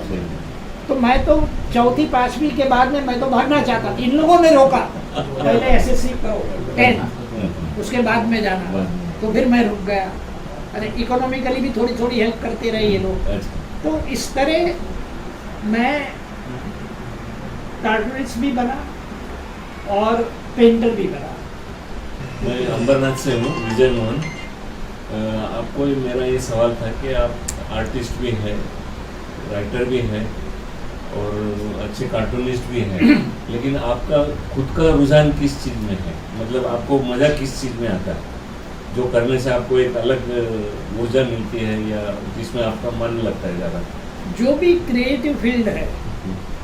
तो मैं तो 4th 5वीं के बाद में मैं तो भागना चाहता था, इन लोगों ने रोका, पहले एसएससी करो 10 उसके बाद में जाना। तो फिर मैं रुक गया। अरे इकोनॉमिकली भी थोड़ी थोड़ी हेल्प करते रहे ये लोग। तो इस तरह मैं कार्टूनिस्ट भी बना और पेंटर भी बना। मैं अंबरनाथ से हूँ, विजय मोहन। आपको मेरा ये सवाल था कि आप आर्टिस्ट भी हैं, राइटर भी हैं और अच्छे कार्टूनिस्ट भी हैं, लेकिन आपका खुद का रुझान किस चीज़ में है? मतलब आपको मज़ा किस चीज़ में आता है, जो करने से आपको एक अलग ऊर्जा मिलती है या जिसमें आपका मन लगता है ज़्यादा? जो भी क्रिएटिव फील्ड है,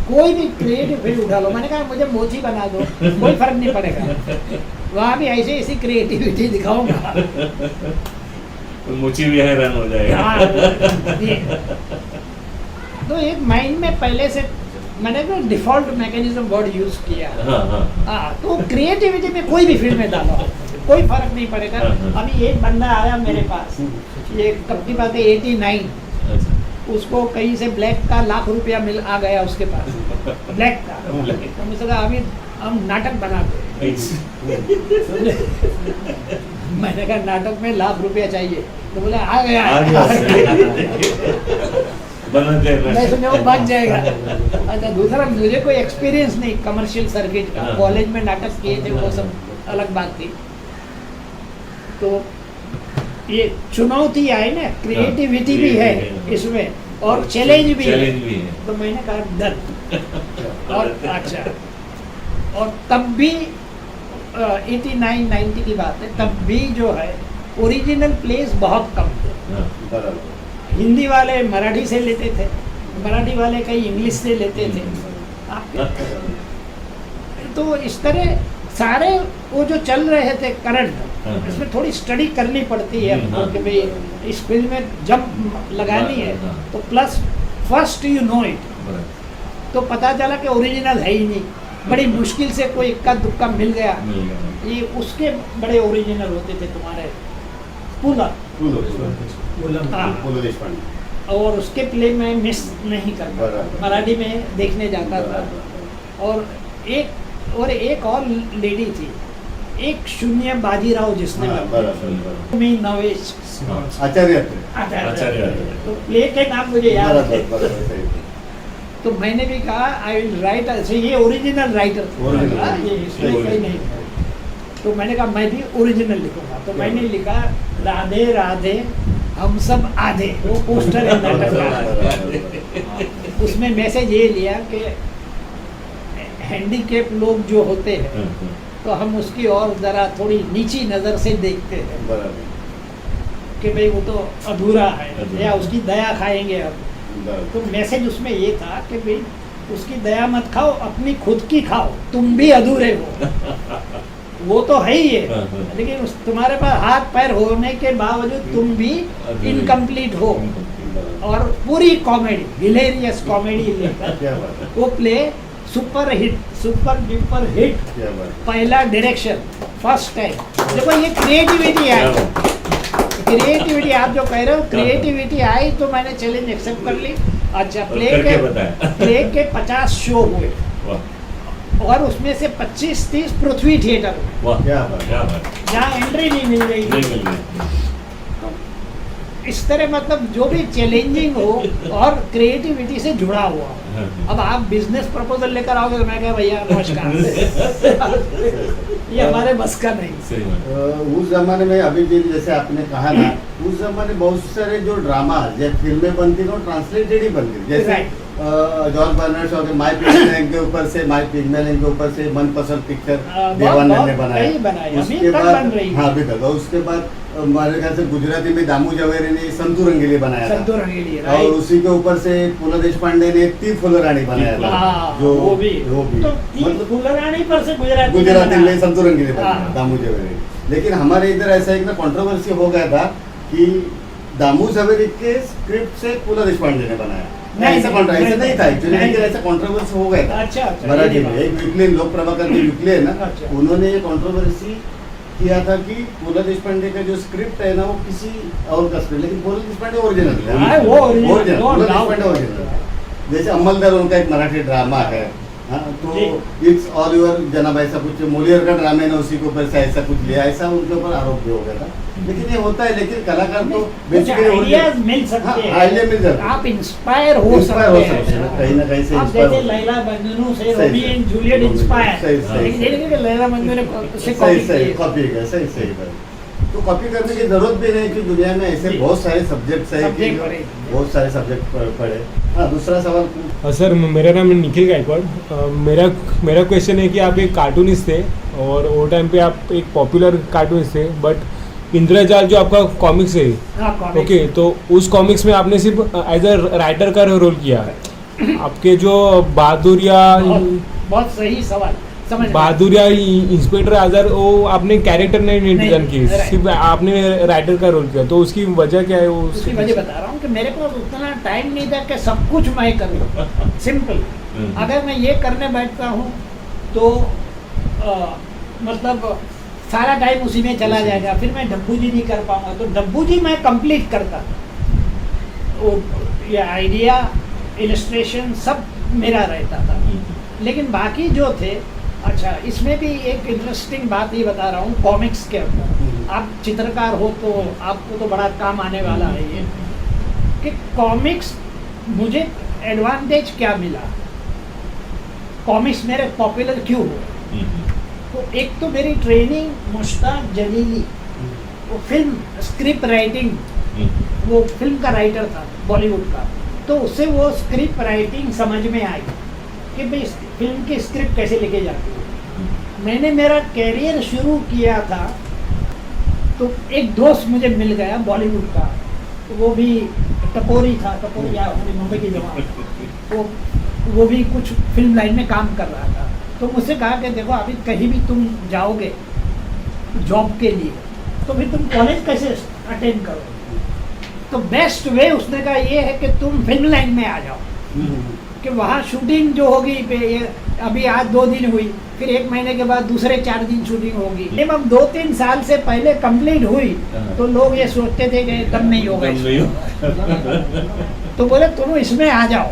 कोई भी क्रिएटिव फील्ड उठा लो। मैंने कहा मुझे मोची बना दो, कोई फर्क नहीं पड़ेगा, वहाँ भी ऐसी क्रिएटिविटी दिखाऊंगा तो मोची भी हैरान हो जाएगा। हाँ, तो एक माइंड में पहले से मैंने तो डिफॉल्ट मैकेनिज्म वर्ड यूज किया। हाँ, तो क्रिएटिविटी में कोई भी फील्ड में डालो, कोई फर्क नहीं पड़ेगा। अभी एक बंदा आया मेरे पास, ये कब की बात है 89, उसको कहीं से ब्लैक का लाख रुपया आ गया उसके पास, ब्लैक का। तो मुझे कहा अभी हम नाटक बनाते। मैंने कहा नाटक में लाख रुपया चाहिए, तो बोला आ गया मैं सुने वो बच जाएगा। अच्छा, दूसरा मुझे कोई एक्सपीरियंस नहीं कमर्शियल सर्किट का, कॉलेज में नाटक किए थे, वो सब अलग बात थी। तो ये चुनौती आई ना, क्रिएटिविटी भी है इसमें और चैलेंज भी है। तो मैंने कहा डन। और अच्छा, और तब भी 89-90 की बात है, तब भी जो है ओरिजिनल प्लेस बहुत कम थे। हिंदी वाले मराठी से लेते थे, मराठी वाले कई इंग्लिश से लेते थे। तो इस तरह सारे वो जो चल रहे थे करंट, इसमें थोड़ी स्टडी करनी पड़ती है हमको कि भाई इस फील्ड में जंप लगानी है। तो plus first you know it, तो पता चला कि ओरिजिनल है ही नहीं, बड़ी मुश्किल से कोई इक्का दुक्का मिल गया। ये उसके बड़े ओरिजिनल होते थे तुम्हारे पुलर, और उसके प्ले में मिस नहीं करता, मराठी में देखने जाता था। और एक और लेडी थी, एक शून्य बाजीराव जिसने मी नवेश आचार्य। तो प्ले के नाम मुझे याद है। तो मैंने भी कहा आई विल राइट, ये ओरिजिनल राइटर था, ये इसमें कोई नहीं था। तो मैंने कहा मैं भी ओरिजिनल लिखूंगा। तो मैंने लिखा राधे राधे हम सब आधे, वो पोस्टर है नाटक का। उसमें मैसेज ये लिया कि हैंडीकेप लोग जो होते हैं तो हम उसकी और ज़रा थोड़ी नीची नज़र से देखते हैं कि भाई वो तो अधूरा है या उसकी दया खाएंगे अब। तो मैसेज उसमें ये था कि भाई उसकी दया मत खाओ, अपनी खुद की खाओ, तुम भी अधूरे हो। वो तो है ही है, लेकिन तुम्हारे पास हाथ पैर होने के बावजूद तुम भी इनकम्प्लीट हो। और पूरी कॉमेडी, हिलेरियस कॉमेडी लेकर वो play super hit, super duper hit, पहला डायरेक्शन, फर्स्ट टाइम। देखो ये क्रिएटिविटी आई, क्रिएटिविटी आप जो कह रहे हो, क्रिएटिविटी आई तो मैंने चैलेंज एक्सेप्ट कर ली। अच्छा, प्ले के 50 शो हुए और उसमें से 25-30 पृथ्वी थिएटर में, वाह क्या बात। क्या बात जहाँ एंट्री नहीं मिल रही नहीं थी। मिल रही इस तरह मतलब जो भी चैलेंजिंग हो और क्रिएटिविटी से जुड़ा हुआ हो। हाँ। अब आप बिजनेस प्रपोजल लेकर आओगे तो मैं कहा भैया नमस्कार ये हमारे बस का नहीं। सही बात उस जमाने में अभी भी जैसे आपने कहा ना, उस जमाने बहुत सारे जो ड्रामा जो फिल्में बनती थी वो ट्रांसलेटेड ही बनती थी। जैसे Right. जॉर्ज बर्नर्ड शॉ के माय पिग्मैन के ऊपर से मनपसंद पिक्चर बहुत- देवानंद ने बहुत बनाया। कई बनाई, अभी उसके तक बाद बन रही है। हाँ अभी तक। और उसके बाद हमारे ख्याल से गुजराती में दामू जवेरी ने संतू रंगीली बनाया था। संतूर रंगीली, और राइट। उसी के ऊपर से पूला देशपांडे ने ती फुलरानी बनाया था। हाँ, जो वो भी मतलब तो फुलरानी पर से गुजराती गुजराती बना। में संतू रंगीली बनाया हाँ। दामू जवेरी। लेकिन हमारे इधर ऐसा एक ना कंट्रोवर्सी हो गया था कि दामू जवेरी के स्क्रिप्ट से पूला देशपांडे ने बनाया। नहीं, ऐसा ऐसा नहीं था एक्चुअली, नहीं। लेकिन ऐसा कंट्रोवर्सी हो गया था। अच्छा, अच्छा, मराठी ये में बात। एक वीकली लोक प्रभाकर की वीकली है ना, अच्छा। उन्होंने ये कंट्रोवर्सी किया था कि पूला देशपांडे का जो स्क्रिप्ट है ना वो किसी और का स्क्रिप्ट, लेकिन पूला देशपांडे ओरिजिनल है। हाँ, वो original, Original, no पूला doubt। देशपांडे ओरिजिनल। जैसे अमलदार उनका एक मराठी ड्रामा है, हाँ, तो जी। इट्स ऑल योर जनाब ऐसा कुछ मोलियर का ड्रामा है ना, उसी के ऊपर से ऐसा कुछ लिया, ऐसा उनके ऊपर आरोप भी हो गया था। लेकिन ये होता है, लेकिन कलाकार तो कुछ basically आइडियाज original- मिल सकते हाँ, हैं, आइडिया मिल जाते हैं। आप इंस्पायर हो Inspire हो सकते सकते हैं, हैं, कहीं ना कहीं से आप inspire जैसे हो। लैला मजनू से सही, रोमियो सही। एंड जूलियट सही, इंस्पायर, सही, लेकिन ये नहीं कि लैला मजनू ने उससे सही कॉपी सही की। कॉपी है, सही सही बात। तो कॉपी करने की जरूरत भी नहीं कि दुनिया में ऐसे जी। बहुत सारे सब्जेक्ट्स है कि Subject जो पढ़े। बहुत सारे सब्जेक्ट पढ़े। हाँ, दूसरा सवाल पूछ। सर मेरा नाम निखिल गायकवाड़। मेरा क्वेश्चन है कि आप एक कार्टूनिस्ट थे और वो टाइम पे आप एक पॉपुलर कार्टूनिस्ट थे, बट इंद्रजाल जो आपका कॉमिक्स है, हाँ, comics। ओके, तो उस कॉमिक्स में आपने सिर्फ एज अ राइटर का रोल किया। आपके जो बहादुरिया बहुत सही सवाल, समझ गए। बहादुरिया इंस्पेक्टर आजाद, वो आपने कैरेक्टर नहीं डिजाइन की, right। सिर्फ आपने राइटर का रोल किया, तो उसकी वजह क्या है? वो उसकी वजह बता रहा हूँ कि मेरे पास उतना टाइम नहीं था कि सब कुछ मैं करूँ। सिंपल, अगर मैं ये करने बैठता हूँ तो मतलब सारा टाइम उसी में चला जाएगा, फिर मैं डब्बू जी नहीं कर पाऊंगा, तो डब्बू जी मैं कंप्लीट करता। वो ये आइडिया, इलस्ट्रेशन सब मेरा रहता था, लेकिन बाकी जो थे। अच्छा, इसमें भी एक इंटरेस्टिंग बात ये बता रहा हूँ कॉमिक्स के अंदर। आप चित्रकार हो तो आपको तो बड़ा काम आने वाला है ये, कि कॉमिक्स मुझे एडवांटेज क्या मिला, कॉमिक्स मेरे पॉपुलर क्यों हुए। तो एक तो मेरी ट्रेनिंग मुश्ताक जलीली, वो फिल्म स्क्रिप्ट राइटिंग, वो फिल्म का राइटर था बॉलीवुड का, तो उससे वो स्क्रिप्ट राइटिंग समझ में आई कि भाई फिल्म की स्क्रिप्ट कैसे लिखे जाती है। मैंने मेरा कैरियर शुरू किया था तो एक दोस्त मुझे मिल गया बॉलीवुड का, तो वो भी टपोरी था, टपोरिया हमारी मुंबई की जवान, वो भी कुछ फिल्म लाइन में काम कर रहा था। तो मुझसे कहा कि देखो अभी कहीं भी तुम जाओगे जॉब के लिए तो फिर तुम कॉलेज कैसे अटेंड करोगे, तो बेस्ट वे उसने कहा ये है कि तुम फिल्म लाइन में आ जाओ, कि वहाँ शूटिंग जो होगी अभी आज 2 दिन हुई, फिर 1 महीने के बाद दूसरे 4 दिन शूटिंग होगी। जब हम 2-3 साल से पहले कंप्लीट हुई तो लोग ये सोचते थे कि कम नहीं होगा तो बोले तुम इसमें आ जाओ,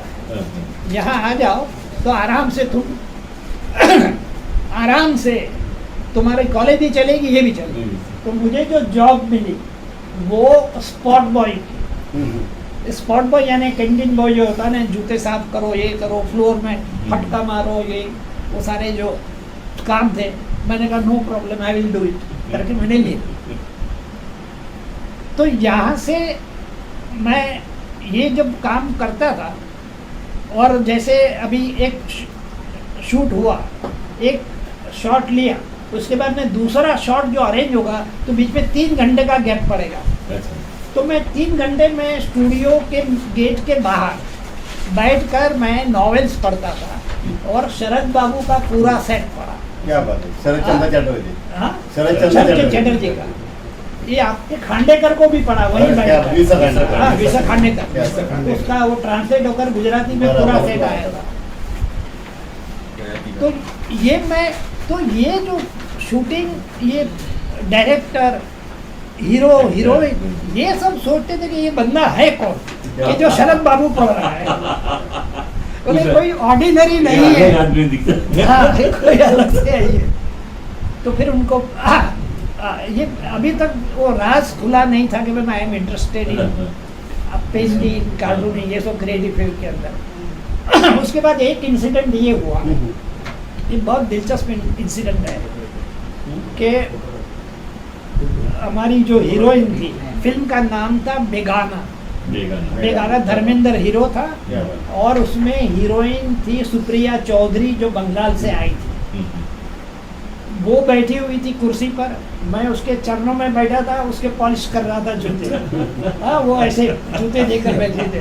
यहाँ आ जाओ तो आराम से तुम आराम से तुम्हारी कॉलेज भी चलेगी, ये भी चलेगी। तो मुझे जो जॉब मिली वो स्पॉट बॉय की। स्पॉट बॉय यानी कैंटीन बॉय जो होता है ना, जूते साफ करो, ये करो, फ्लोर में फटका मारो, ये वो सारे जो काम थे। मैंने कहा no problem, I will do it करके मैंने लिया। तो यहाँ से मैं ये जब काम करता था, और जैसे अभी एक शूट हुआ, एक शॉट लिया, उसके बाद में दूसरा शॉट जो अरेंज होगा तो बीच में 3 घंटे का गैप पड़ेगा। तो मैं 3 घंटे में स्टूडियो के गेट के बाहर बैठकर मैं नॉवेल्स पढ़ता था और शरद बाबू का पूरा सेट पढ़ा। क्या बात है, शरद चंद्र चटर्जी। हाँ, शरद चंद्र चटर्जी का, ये आपके खांडेकर को भी पढ़ा, वही क्या विसा खांडेकर। हाँ, विसा खांडेकर, क्या उसका वो ट्रांसलेट होकर गुजराती में पूरा सेट आया था। तो ये जो शूटिंग, ये डायरेक्टर, हीरो, हीरोइन, ये सब सोचते थे कि ये बंदा है कौन, कि जो शरद बाबू पढ़ रहा है। बोले कोई ऑर्डिनरी नहीं है, आदमी दिखता हाँ, कोई अलग से है ये। तो फिर उनको ये अभी तक वो राज खुला नहीं था कि मैं I am interested in painting, cartooning, ये सब क्रिएटिव फील्ड के अंदर। उसके बाद एक इंसिडेंट ये हुआ, ये बहुत दिलचस्प इंसिडेंट है कि हमारी जो हीरोइन थी, फिल्म का नाम था बेगाना। बेगाना धर्मेंद्र हीरो था और उसमें हीरोइन थी सुप्रिया चौधरी जो बंगाल से आई थी। वो बैठी हुई थी कुर्सी पर, मैं उसके चरणों में बैठा था, उसके पॉलिश कर रहा था जूते। हाँ, वो ऐसे जूते देकर बैठे थे,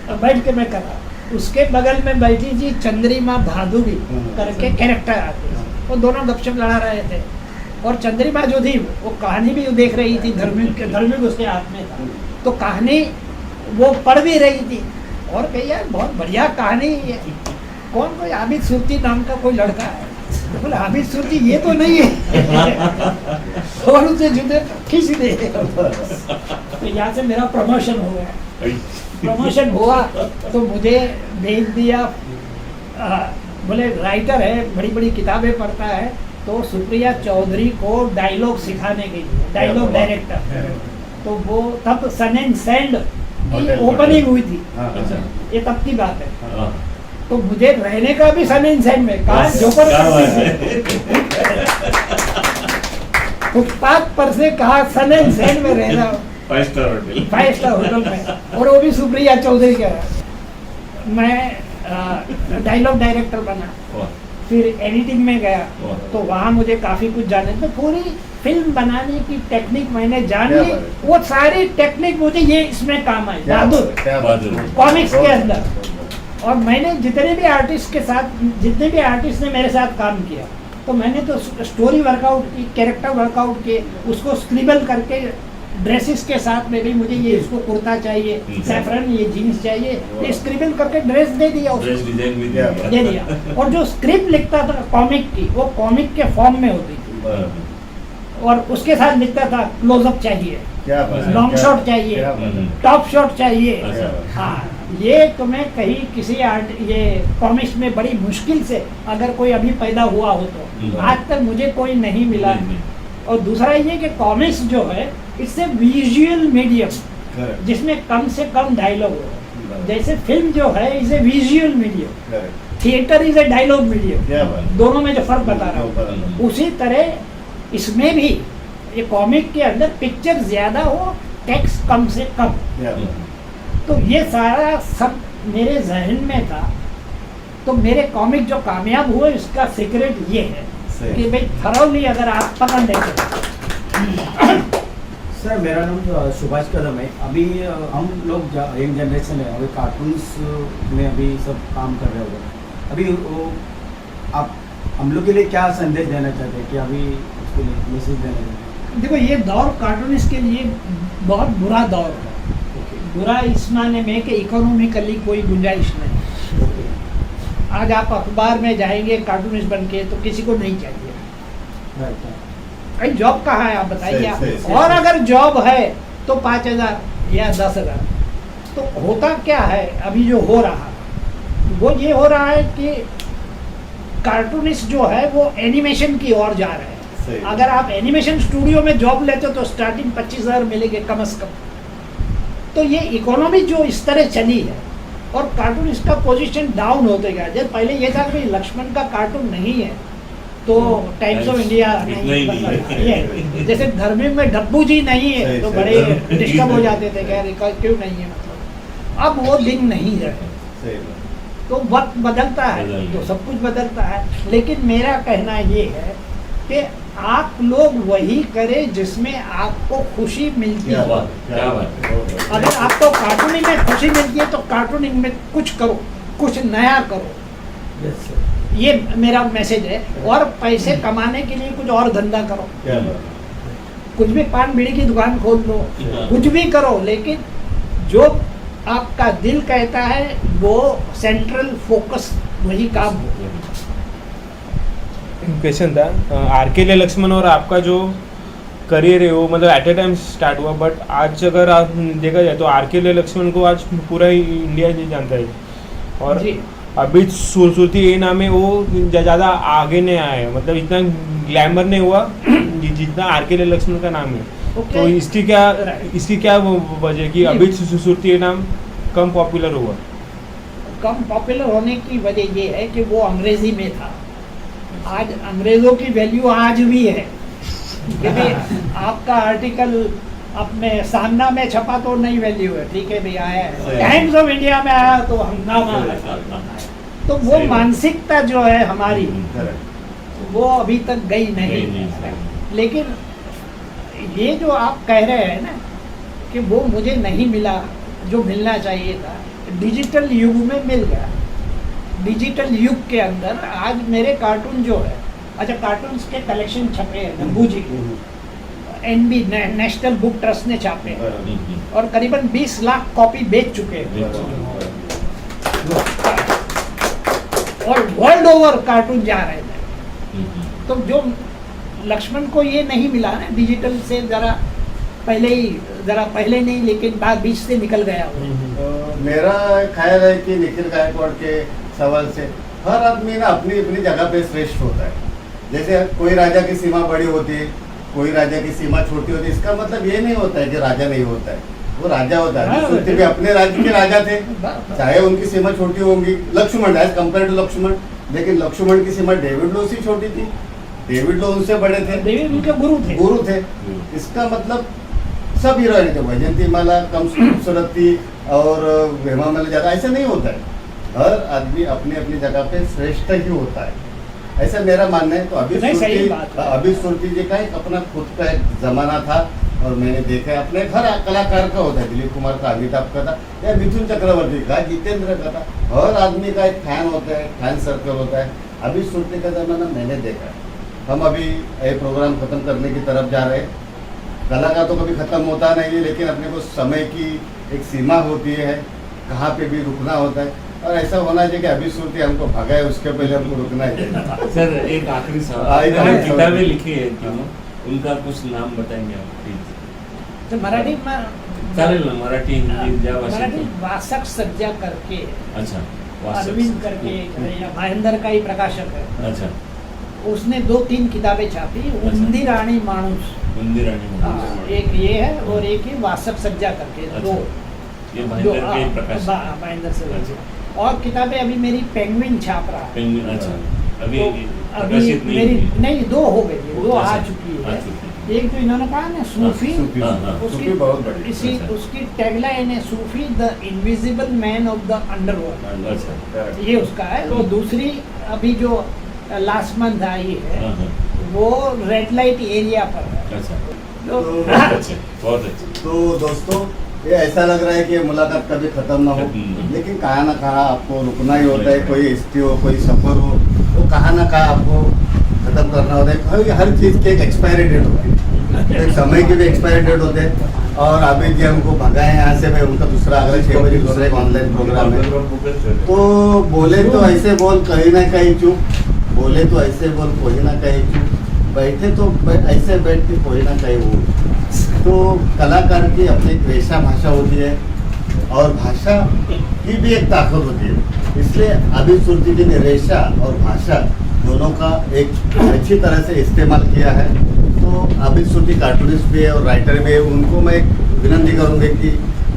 तो बैठ के मैं कर रहा। उसके बगल में बैठी थी चंद्रिमा भादुरी करके कैरेक्टर आते, वो दोनों गपशप लड़ा रहे थे। और चंद्रिमा जो थी वो कहानी भी देख रही थी, धर्मिक उसके हाथ में था, तो कहानी वो पढ़ भी रही थी और कही यार बहुत बढ़िया कहानी है। कौन, कोई आबिद सुरती नाम का कोई लड़का है। तो बोले आबिद सुरती ये तो नहीं है। और उसे जूते खींच दे। तो यहाँ से मेरा प्रमोशन हो गया। प्रमोशन हुआ तो मुझे भेज दिया, बोले राइटर है, बड़ी बड़ी किताबें पढ़ता है, तो सुप्रिया चौधरी को डायलॉग सिखाने के लिए, डायलॉग डायरेक्टर। तो वो तब सन एंड सैंड की ओपनिंग हुई थी, ये तब की बात है। तो मुझे रहने का भी सन एंड सैंड में कहा, जोपर फुटपाथ पर से कहा सन एंड सैंड में रहना, 5 स्टार होटल, 5 स्टार होटल में, और वो भी सुप्रिया चौधरी का। मैं डायलॉग डायरेक्टर बना, फिर एडिटिंग में गया, तो वहाँ मुझे काफ़ी कुछ जाने, तो पूरी फिल्म बनाने की टेक्निक मैंने जान ली। वो सारी टेक्निक मुझे ये इसमें काम आई, बहादुर कॉमिक्स के अंदर। और मैंने जितने भी आर्टिस्ट के साथ, जितने भी आर्टिस्ट ने मेरे साथ काम किया, तो मैंने तो स्टोरी वर्कआउट की, कैरेक्टर वर्कआउट किए, उसको स्क्रिबल करके ड्रेसेस के साथ में भी मुझे ये इसको कुर्ता चाहिए, सैफरन ये जीन्स चाहिए, ये स्क्रिबल करके ड्रेस दे दिया, ड्रेस डिजाइन भी दे दिया। और जो स्क्रिप्ट लिखता था कॉमिक की, वो कॉमिक के फॉर्म में होती थी, और उसके साथ लिखता था क्लोजअप चाहिए, लॉन्ग शॉट चाहिए, टॉप शॉट चाहिए। हाँ, ये तो मैं कहीं किसी आर्ट, ये कॉमिक्स में बड़ी मुश्किल से अगर कोई अभी पैदा हुआ हो तो आज तक मुझे कोई नहीं मिला। और दूसरा ये कि कॉमिक्स जो है इससे विजुअल मीडियम, जिसमें कम से कम डायलॉग हो। जैसे फिल्म जो है is a visual medium, theatre is a dialogue medium, दोनों में जो फर्क बता रहा हूँ। उसी तरह इसमें भी ये कॉमिक के अंदर पिक्चर ज्यादा हो, टेक्स्ट कम से कम। तो ये सारा सब मेरे जहन में था। तो मेरे कॉमिक जो कामयाब हुए इसका सीक्रेट ये है कि भाई थरोली अगर आप पकड़ लेते। सर, मेरा नाम सुभाष कदम है। अभी हम लोग यंग जनरेशन है, अभी कार्टून्स में अभी सब काम कर रहे हो। अभी वो आप हम लोग के लिए क्या संदेश देना चाहते हैं, कि अभी उसके लिए मैसेज देना चाहते हैं? देखो, ये दौर कार्टूनिस्ट के लिए बहुत बुरा दौर है। बुरा इस माने में कि इकोनॉमिकली कोई गुंजाइश नहीं। आज आप अखबार में जाएंगे कार्टूनिस्ट बन के तो किसी को नहीं चाहिए। भाई जॉब कहाँ है आप बताइए आप। और अगर जॉब है तो 5,000 या 10,000। तो होता क्या है अभी जो हो रहा, वो ये हो रहा है कि कार्टूनिस्ट जो है वो एनिमेशन की ओर जा रहे हैं। अगर आप एनिमेशन स्टूडियो में जॉब लेते हो तो स्टार्टिंग 25,000 मिलेंगे कम से कम। तो ये इकोनॉमी जो इस तरह चली है और कार्टूनिस्ट का पोजीशन डाउन होते गया। जब पहले ये था कि लक्ष्मण का कार्टून नहीं है तो टाइम्स ऑफ इंडिया नहीं है, जैसे धर्मी में डब्बू जी नहीं है तो बड़े डिस्टर्ब हो जाते थे, क्यों नहीं है मतलब। अब वो दिन नहीं है, तो वक्त बदलता है तो सब कुछ बदलता है। लेकिन मेरा कहना ये है कि आप लोग वही करें जिसमें आपको खुशी मिलती है। अगर आपको कार्टूनिंग में खुशी मिलती है तो कार्टूनिंग में कुछ करो, कुछ नया करो। ये मेरा मैसेज है। और पैसे कमाने के लिए कुछ और धंधा करो, कुछ भी पान बीड़ी की दुकान खोल लो, कुछ भी करो, लेकिन जो आपका दिल कहता है वो सेंट्रल फोकस वही काम हो। क्वेश्चन था आरके लक्ष्मण और आपका जो करियर है वो मतलब एट ए टाइम स्टार्ट हुआ, बट आज अगर आप देखा जाए तो आरके लक्ष्मण को आज पूरा इंडिया ही जानता है। और अभी सुरसुरती ये नाम है वो ज़्यादा आगे नहीं आया है, मतलब इतना ग्लैमर नहीं हुआ जितना आर.के. लक्ष्मण का नाम है। Okay. तो इसकी क्या वजह है कि अभी सुरसुरती ये नाम कम पॉपुलर हुआ? कम पॉपुलर होने की वजह ये है कि वो अंग्रेजी में था। आज अंग्रेजों की वैल्यू आज भी है, क्योंकि आपका आर्टिकल अपने सामना में छपा तो नहीं वैल्यू है, ठीक है भैया, आया है टाइम्स ऑफ इंडिया में आया तो हंगामा है। तो वो सही बात। मानसिकता जो है हमारी वो अभी तक गई नहीं। नहीं। लेकिन ये जो आप कह रहे हैं ना कि वो मुझे नहीं मिला जो मिलना चाहिए था, डिजिटल युग में मिल गया। डिजिटल युग के अंदर आज मेरे कार्टून जो है, अच्छा कार्टून्स के कलेक्शन छपे हैं नंबू जी के, NB नेशनल बुक ट्रस्ट ने छापे हैं और करीबन 20 लाख कॉपी बेच चुके हैं और वर्ल्ड ओवर कार्टून जा रहे थे। तो जो लक्ष्मण को ये नहीं मिला ना डिजिटल से, जरा पहले नहीं लेकिन बाद बीच से निकल गया वो। मेरा ख्याल है कि निखिल गायकवाड़ के सवाल से हर आदमी ना अपनी अपनी जगह पे श्रेष्ठ होता है। जैसे कोई राजा की सीमा बड़ी होती है, कोई राजा की सीमा छोटी होती है, इसका मतलब ये नहीं होता है कि राजा नहीं होता है, वो राजा होता है। सुरती भी अपने राज्य के राजा थे, चाहे उनकी सीमा छोटी होंगी। Lakshman as compare to Lakshman, लेकिन लक्ष्मण की सीमा डेविड लो से छोटी थी, डेविड लो उनसे बड़े थे, डेविड उनके गुरु थे। इसका मतलब सब हीरोइन थे, वैजयंती माला कम खूबसूरत थी और हेमा मालिनी ज्यादा, ऐसा नहीं होता है। हर आदमी अपनी अपनी जगह पे श्रेष्ठ ही होता है, ऐसा मेरा मानना है। तो अभी सुरती जी का एक अपना खुद का एक जमाना था और मैंने देखा है अपने हर कलाकार का होता है, दिलीप कुमार का, अमिताभ का था या मिथुन चक्रवर्ती का, जितेंद्र का था। हर आदमी का एक फैन होता है, फैन सर्कल होता है। अभी सुरती का जमाना मैंने देखा है। हम अभी ये प्रोग्राम खत्म करने की तरफ जा रहे हैं। कलाकार तो कभी खत्म होता नहीं है, लेकिन अपने को समय की एक सीमा होती है, कहाँ पे भी रुकना होता है और ऐसा होना चाहिए कि अभी सुरती हमको भगाए उसके पहले हमको रुकना चाहिए। सर एक आखिरी सवाल, किताबें लिखी है क्यों, उनका कुछ नाम बताएंगे आप प्लीज? तो मराठी चालेल ना, मराठी हिंदी ज्या मराठी भाषेत? वासक सज्जा करके, अच्छा, वासक अरविंद करके या भाईंदर का ही प्रकाशक है, अच्छा, उसने 2-3 किताबें छापी। उंदीर आणि माणूस, मंदिर आणि हाँ, मंदिर। एक ये है और एक ही वासक सज्जा करके, अच्छा। दो ये भाईंदर के प्रकाश, भाईंदर से। अच्छा। और किताबें अभी मेरी पेंगुइन छाप रहा है। पेंगुइन, अच्छा, अभी तो प्रकाशित नहीं मेरी हुई। नहीं, 2 हो गई है, 2 आ अच्छा, चुकी आ है। चुकी एक तो इन्होंने कहा ना सूफी, सूफी, हाँ, हाँ। उसकी सूफी बहुत बड़ी। इसी अच्छा। उसकी टैगलाइन है Sufi the invisible man of the underworld, अच्छा, ये उसका है। और दूसरी अभी जो लास्ट मंथ आई है हाँ, हाँ, वो रेड लाइट एरिया पर है। अच्छा, तो बहुत अच्छे, बहुत अच्छे। तो दोस्तों ये ऐसा लग रहा है कि ये मुलाकात कभी खत्म ना हो, खत्म। लेकिन कहाँ ना कहाँ आपको रुकना ही होता है। कोई हिस्ट्री हो, कोई सफर हो, तो कहाँ ना कहाँ आपको खत्म करना होता है। हर चीज़ की एक एक्सपायरी डेट होती है, एक समय की भी एक्सपायरी डेट होते हैं। और अभी जी हमको भगाए यहाँ से, भाई उनका दूसरा अगला 6 बजे दूसरा एक ऑनलाइन प्रोग्राम है। तो बोले तो ऐसे बोल कहीं ना कहीं चुप, बोले तो ऐसे बोल कोई ना कहीं चुप, बैठे तो ऐसे बैठ के कोई ना कहीं वो। तो कलाकार की अपनी एक रेशा भाषा होती है और भाषा की भी एक ताकत होती है। इसलिए अभी सुरती जी ने रेशा और भाषा दोनों का एक अच्छी तरह से इस्तेमाल किया है। तो अभी सुरती कार्टूनिस्ट भी है और राइटर भी है, उनको मैं एक विनती करूँगी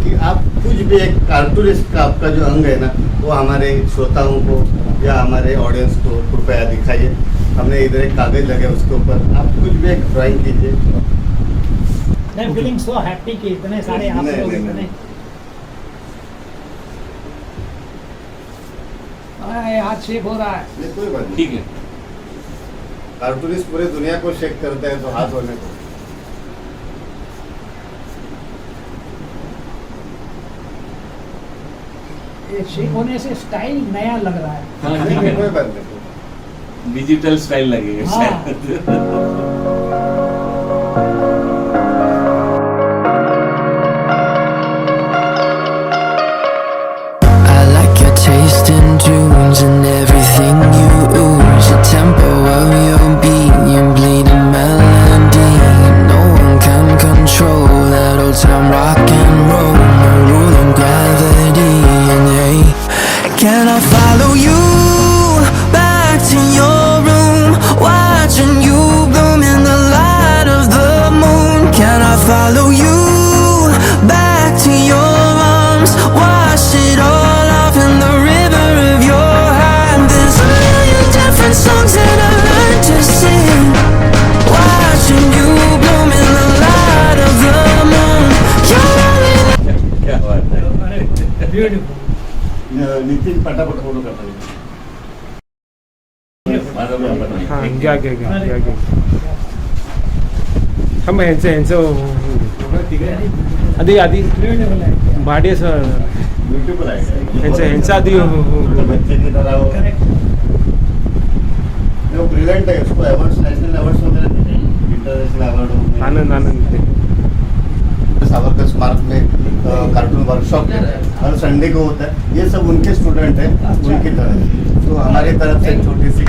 कि आप कुछ भी एक कार्टूनिस्ट का आपका जो अंग है ना, वो हमारे श्रोताओं को या हमारे ऑडियंस को कृपया दिखाइए। हमने इधर एक कागज लगे, उसके ऊपर आप कुछ भी एक ड्राइंग कीजिए। मैं फीलिंग सो हैप्पी कि इतने सारे आप नहीं, लोग नहीं, इतने नहीं। हाथ शेक हो रहा है। नहीं, कोई बात नहीं। ठीक है, कार्टूनिस्ट पूरे दुनिया को शेक करते हैं, तो हाथ होने को। ये शेक होने से स्टाइल नया लग रहा है। हाँ, नहीं, ठीक नहीं, कोई है, बात नहीं। डिजिटल स्टाइल लगेगा हाँ। शायद। I like your taste in tunes and everything you ooze. The tempo of your beat, your bleeding melody. No one can control that old time rock and roll. No rule of gravity, and hey, can I follow you beautiful Nitin पटापट photo करता माझा पण number नाही. हां घ्या घ्या घ्या घ्या घ्या हा मग ह्यांचं आधी आधी ब्यूटीफुल आहे भाडे सर ब्युटिफुल आहे ह्यांचं आधी बच्चे की तरह वो वो ब्रिलियंट है, उसको अवार्ड्स नेशनल अवार्ड्स वगैरह मिले, इंटरनेशनल अवार्ड आनंद आनंद सावरकर स्मारक में कार्टून वर्कशॉप हर संडे को होता है। ये सब उनके स्टूडेंट हैं, उनकी तरफ, तो हमारी तरफ से छोटी सी